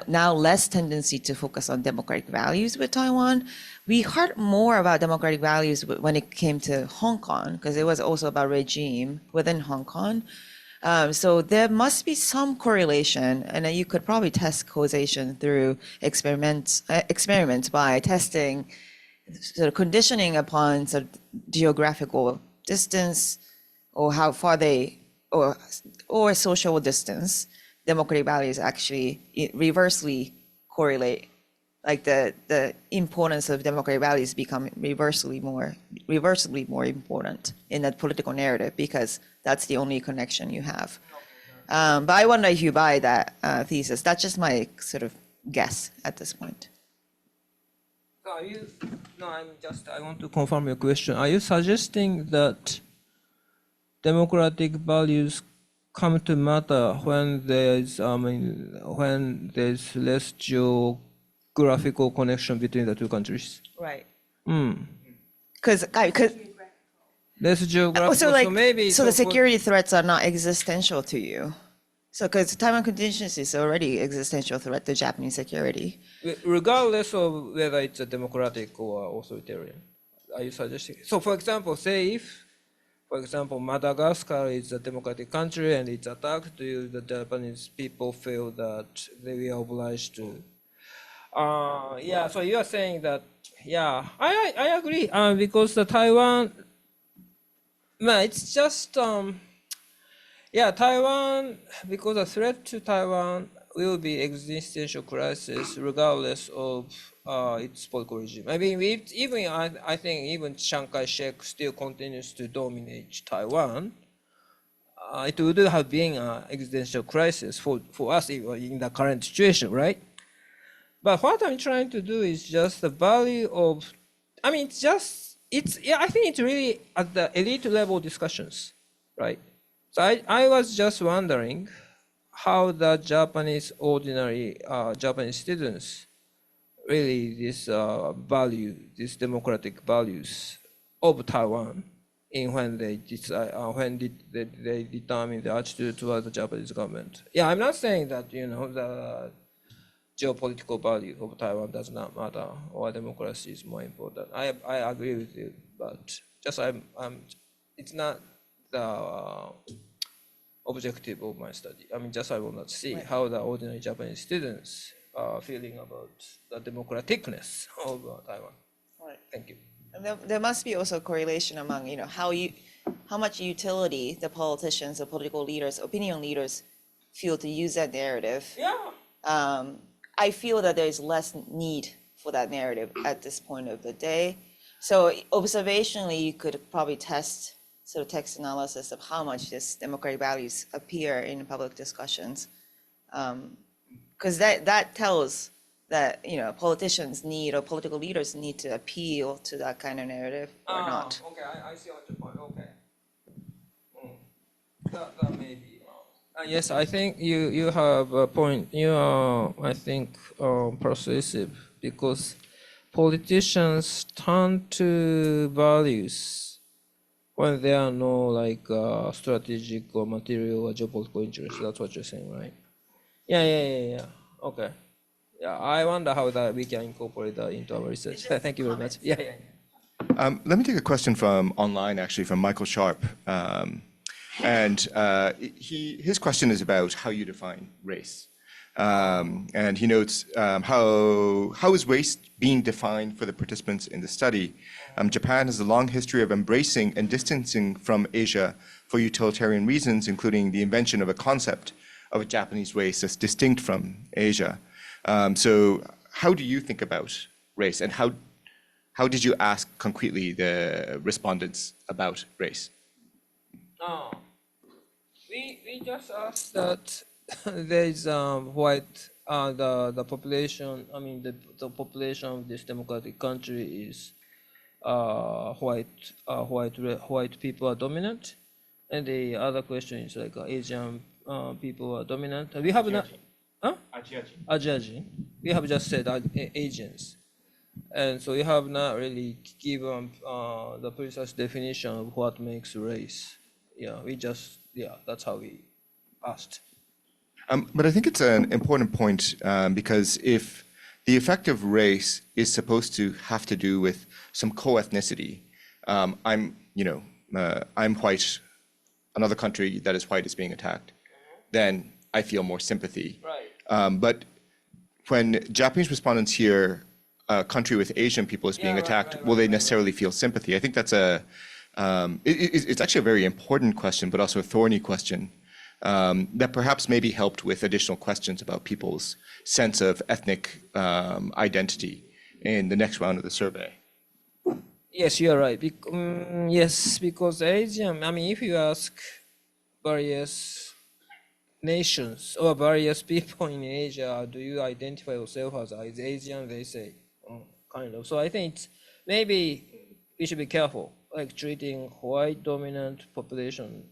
now less tendency to focus on democratic values with Taiwan. We heard more about democratic values when it came to Hong Kong, because it was also about regime within Hong Kong. So there must be some correlation, and you could probably test causation through experiments by testing sort of conditioning upon sort of geographical distance or how far they or social distance. Democratic values actually reversely correlate, like the importance of democratic values become reversely more important in that political narrative, because that's the only connection you have. But I wonder if you buy that thesis. That's just my sort of guess at this point. I want to confirm your question. Are you suggesting that democratic values come to matter when there's less geographical connection between the two countries? Right. Because less geographical, so the security threats are not existential to you. So because Taiwan contingency is already existential threat to Japanese security. Regardless of whether it's a democratic or authoritarian, are you suggesting? So for example, say if, for example, Madagascar is a democratic country and it's attacked, do the Japanese people feel that they are obliged to? Yeah, so you are saying that, yeah, I agree, because the Taiwan, no, it's just, yeah, Taiwan, because the threat to Taiwan will be existential crisis regardless of its political regime. I mean, I think even Chiang Kai-shek still continues to dominate Taiwan. It would have been an existential crisis for us in the current situation, right? But what I'm trying to do is just the value of, I mean, I think it's really at the elite level discussions, right? So I was just wondering how the ordinary Japanese students really these democratic values of Taiwan when they decide, they determine the attitude towards the Japanese government. Yeah, I'm not saying that, the geopolitical value of Taiwan does not matter or democracy is more important. I agree with you, but just it's not the objective of my study. I mean, just I want to see how the ordinary Japanese students are feeling about the democraticness of Taiwan. Right. Thank you. And there must be also correlation among, how much utility the politicians, the political leaders, opinion leaders feel to use that narrative. Yeah. I feel that there is less need for that narrative at this point of the day. So observationally, you could probably test sort of text analysis of how much this democratic values appear in public discussions. Because that tells that, politicians need or political leaders need to appeal to that kind of narrative or not. Okay, I see what your point. Okay. That may be. Yes, I think you have a point. You are, I think, persuasive, because politicians turn to values when there are no strategic or material or geopolitical interests. That's what you're saying, right? Yeah. Okay. Yeah, I wonder how that we can incorporate that into our research. Thank you very much. Yeah. Let me take a question from online, actually, from Michael Sharp. And his question is about how you define race. And he notes how is race being defined for the participants in the study? Japan has a long history of embracing and distancing from Asia for utilitarian reasons, including the invention of a concept of a Japanese race that's distinct from Asia. So how do you think about race, and how did you ask concretely the respondents about race? We just asked that there is white the population. I mean the population of this democratic country is white people are dominant, and the other question is Asian people are dominant. We have not. Ajajin. We have just said Asians, and so we have not really given the precise definition of what makes race. Yeah, that's how we asked. But I think it's an important point because if the effect of race is supposed to have to do with some co-ethnicity, I'm white, another country that is white is being attacked, then I feel more sympathy. Right. But when Japanese respondents hear a country with Asian people is being attacked, will they necessarily feel sympathy? I think that's it's actually a very important question, but also a thorny question that perhaps may be helped with additional questions about people's sense of ethnic identity in the next round of the survey. Yes, you are right. Yes, because Asian, I mean, if you ask various nations or various people in Asia, do you identify yourself as Asian? They say, kind of. So I think maybe we should be careful, like treating white dominant population.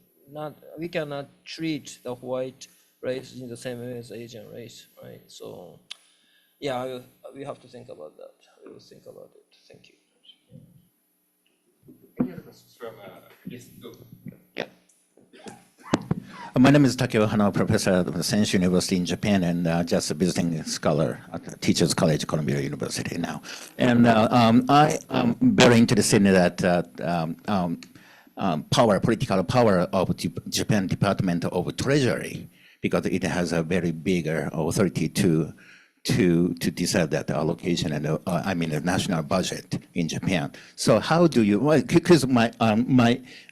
We cannot treat the white race in the same way as Asian race, right? So, yeah, we have to think about that. We will think about it. Thank you. Any other questions from yes, go. My name is Takeo Hano, professor at the Senshu University in Japan, and just a visiting scholar at the Teachers College, Columbia University now. And I am very interested in that political power of Japan Department of Treasury, because it has a very big authority to decide that allocation and the national budget in Japan. So how do you? Well, because my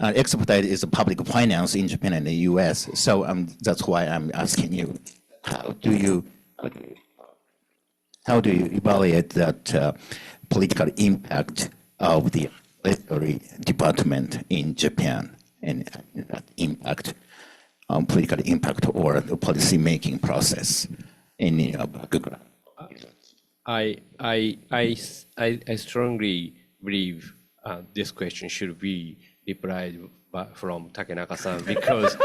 expertise is public finance in Japan and the U.S. So that's why I'm asking you, how do you evaluate that political impact of the Treasury Department in Japan and that impact, political impact or the policy making process? I strongly believe this question should be replied from Takenaka-san because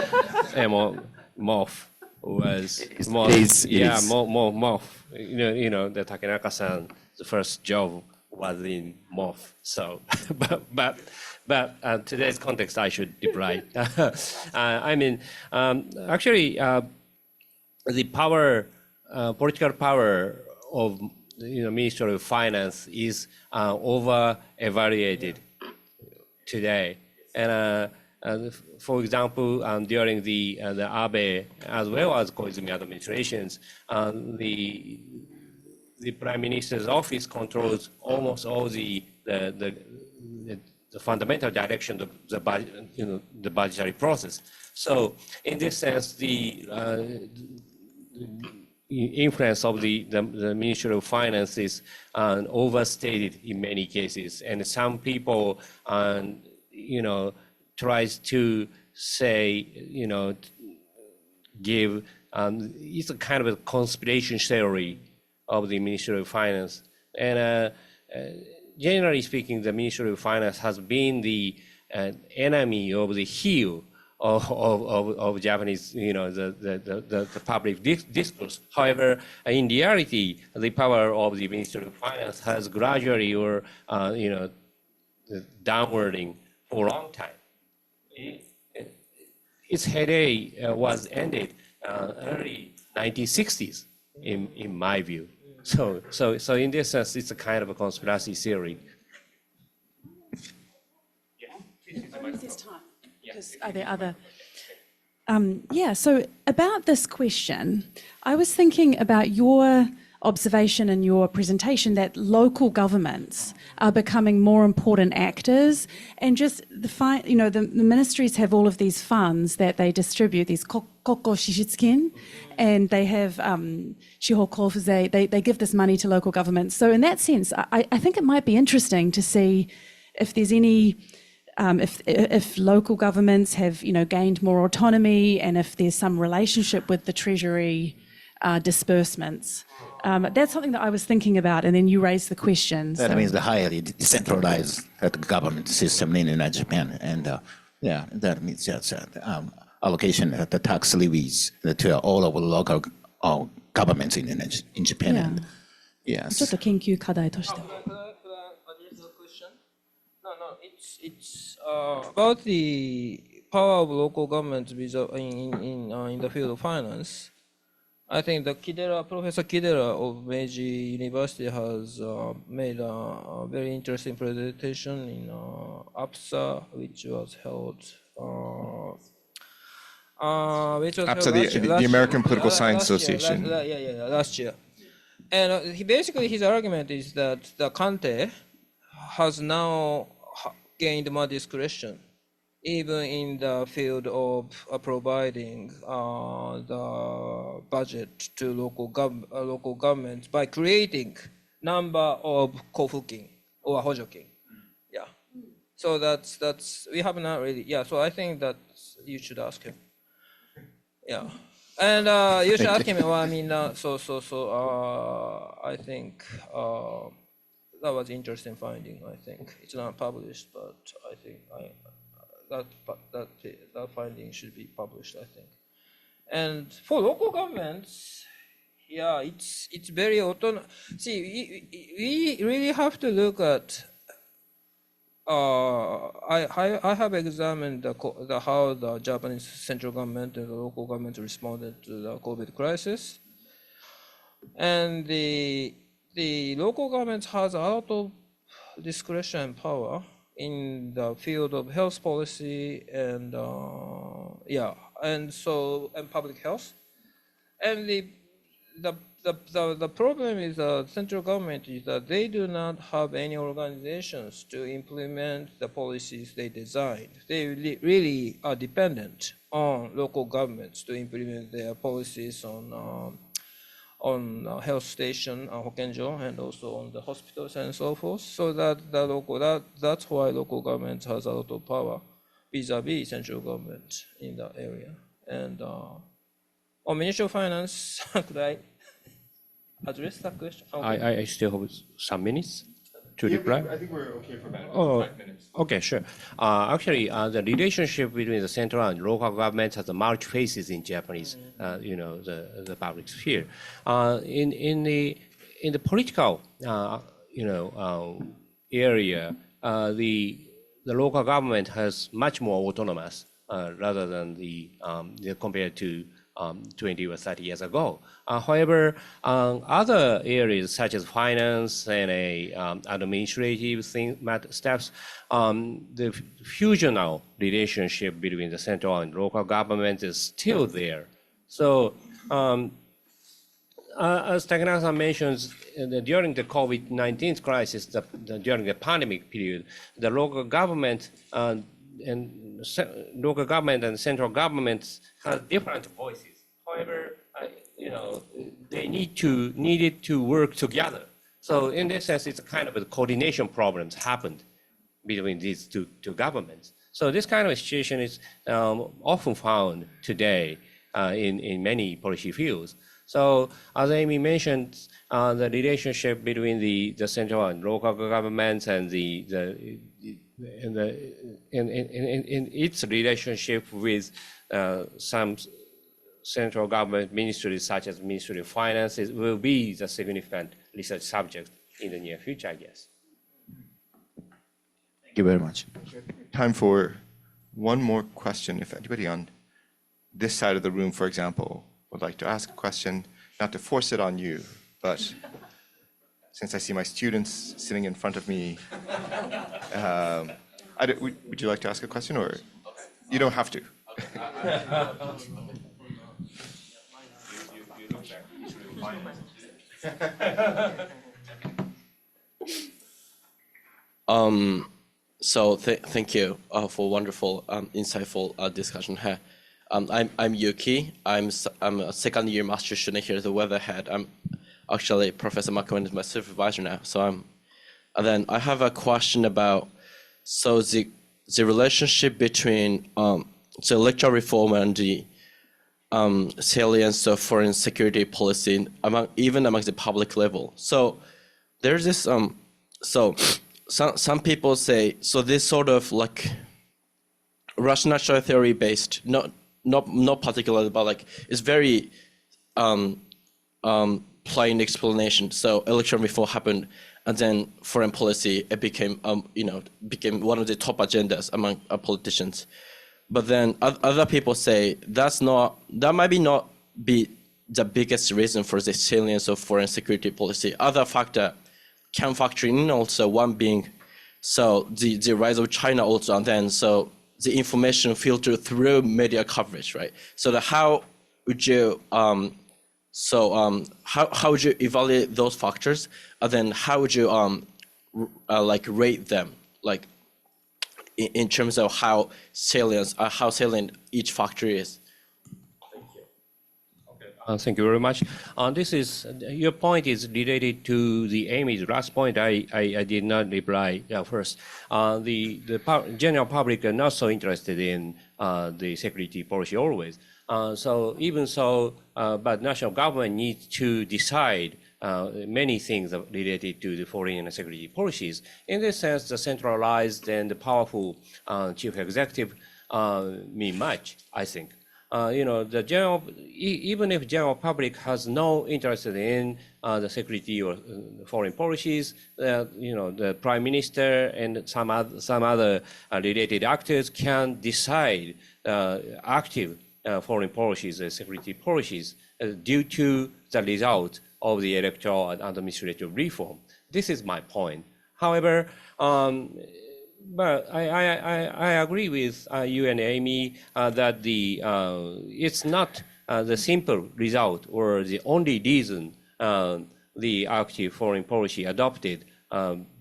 MOF was MOF. You know the Takenaka-san, the first job was in MOF. So, but today's context, I should reply. Actually, the power. Political power of Ministry of Finance is over-evaluated today. And for example, during the Abe as well as Koizumi administrations, the Prime Minister's office controls almost all the fundamental direction of the budgetary process. So in this sense, the influence of the Ministry of Finance is overstated in many cases, and some people, tries to say, give it's a kind of a conspiration theory of the Ministry of Finance, and generally speaking, the Ministry of Finance has been the enemy of the heel of Japanese, the public discourse. However, in reality, the power of the Ministry of Finance has gradually or downwarding for a long time. Its heyday was ended early 1960s, in my view. So in this sense, it's a kind of a conspiracy theory. This time. Because are there other? So about this question, I was thinking about your observation in your presentation that local governments are becoming more important actors, and just the ministries have all of these funds that they distribute, these kokko shishitsukin, and they have shihokofuze, they give this money to local governments. So in that sense, I think it might be interesting to see if there's any if local governments have gained more autonomy, and if there's some relationship with the Treasury disbursements. That's something that I was thinking about, and then you raised the question. That means the highly decentralized government system in Japan, and that means allocation of the tax levies to all of the local governments in Japan. Yeah. And, yes. ちょっと研究課題としては。Could I address the question? No, it's about the power of local governments in the field of finance. I think the Professor Kidera of Meiji University has made a very interesting presentation in APSA, which was held. APSA, the American Political Science Association. Last year. And basically his argument is that the Kante has now gained more discretion, even in the field of providing the budget to local governments by creating number of kofukin or hojokin. Yeah. So that's we have not really. Yeah. So I think that you should ask him. Yeah. And you should ask him. Well, I mean, I think that was interesting finding. I think it's not published, but I think that finding should be published, I think. And for local governments, yeah, it's very autonomous. See, we really have to look at. I have examined how the Japanese central government and the local government responded to the COVID crisis, and the local government has a lot of discretion and power in the field of health policy and and public health, and the problem is the central government is that they do not have any organizations to implement the policies they designed. They really are dependent on local governments to implement their policies on health station, hokenjo, and also on the hospitals and so forth. So that's why local government has a lot of power vis-a-vis central government in that area. And on Ministry of Finance, could I address that question? I still have some minutes to reply. I think we're okay for about 5 minutes. Okay, sure. Actually, the relationship between the central and local government has a multi phases in Japanese, the public sphere. In the political, area, the local government has much more autonomous rather than compared to 20 or 30 years ago. However, other areas such as finance and administrative steps, the fusional relationship between the central and local government is still there. So, as Takenaka mentions, during the COVID-19 crisis, during the pandemic period, the local government and central governments have different voices. However, they needed to work together. So in this sense, it's a kind of a coordination problems happened between these two governments. So this kind of situation is often found today in many policy fields. So as Amy mentioned, the relationship between the central and local governments and in its relationship with some central government ministries such as Ministry of Finance will be the significant research subject in the near future, I guess. Thank you very much. Time for one more question. If anybody on this side of the room, for example, would like to ask a question, not to force it on you, but since I see my students sitting in front of me, would you like to ask a question, or you don't have to? Thank you for wonderful, insightful discussion here. I'm Yuki. I'm a second year master student here at the Weatherhead. I'm actually Professor McCowan is my supervisor now. And then I have a question about the relationship between the electoral reform and the salience of foreign security policy even among the public level. So there's this some people say this sort of like Russian natural theory based, not particularly, but like it's very plain explanation. So election reform happened, and then foreign policy became one of the top agendas among politicians. But then other people say that might be not be the biggest reason for the salience of foreign security policy. Other factor can factor in also, one being so the rise of China also, and then so the information filtered through media coverage, right? So how would you how would you evaluate those factors, and then how would you like rate them, like in terms of how salient each factor is? Thank you very much. Your point is related to the Amy's last point. I did not reply first. The general public are not so interested in the security policy always. But national government needs to decide many things related to the foreign and security policies. In this sense, the centralized and the powerful chief executive mean much, I think. Even if general public has no interest in the security or foreign policies, the prime minister and some other related actors can decide active foreign policies and security policies due to the result of the electoral and administrative reform. This is my point. However, but I agree with you and Amy that it's not the simple result or the only reason the active foreign policy adopted,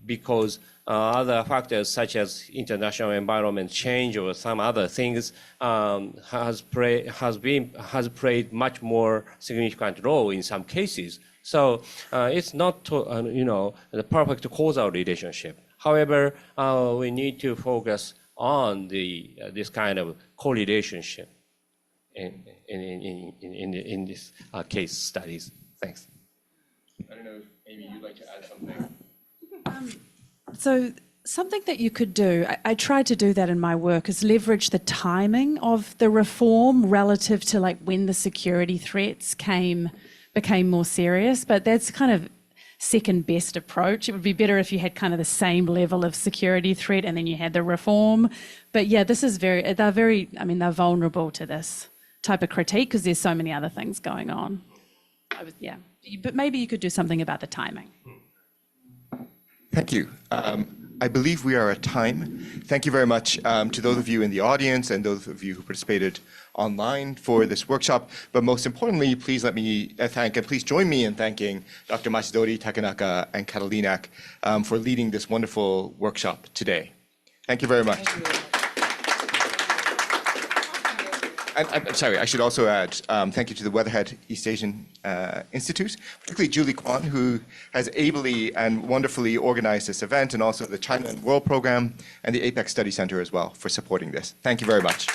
because other factors such as international environment change or some other things has played much more significant role in some cases. So it's not the perfect causal relationship. However, we need to focus on this kind of correlationship in this case studies. Thanks. I don't know if Amy, you'd like to add something. So something that you could do, I tried to do that in my work, is leverage the timing of the reform relative to like when the security threats became more serious. But that's kind of second best approach. It would be better if you had kind of the same level of security threat and then you had the reform. But yeah, they're vulnerable to this type of critique because there's so many other things going on. But maybe you could do something about the timing. Thank you. I believe we are at time. Thank you very much to those of you in the audience and those of you who participated online for this workshop. But most importantly, please let me thank, and please join me in thanking Dr. Machidori, Takenaka, and Katalinak for leading this wonderful workshop today. Thank you very much. And I'm sorry, I should also add thank you to the Weatherhead East Asian Institute, particularly Julie Kwan, who has ably and wonderfully organized this event, and also the China and World Program and the APEC Study Center as well for supporting this. Thank you very much.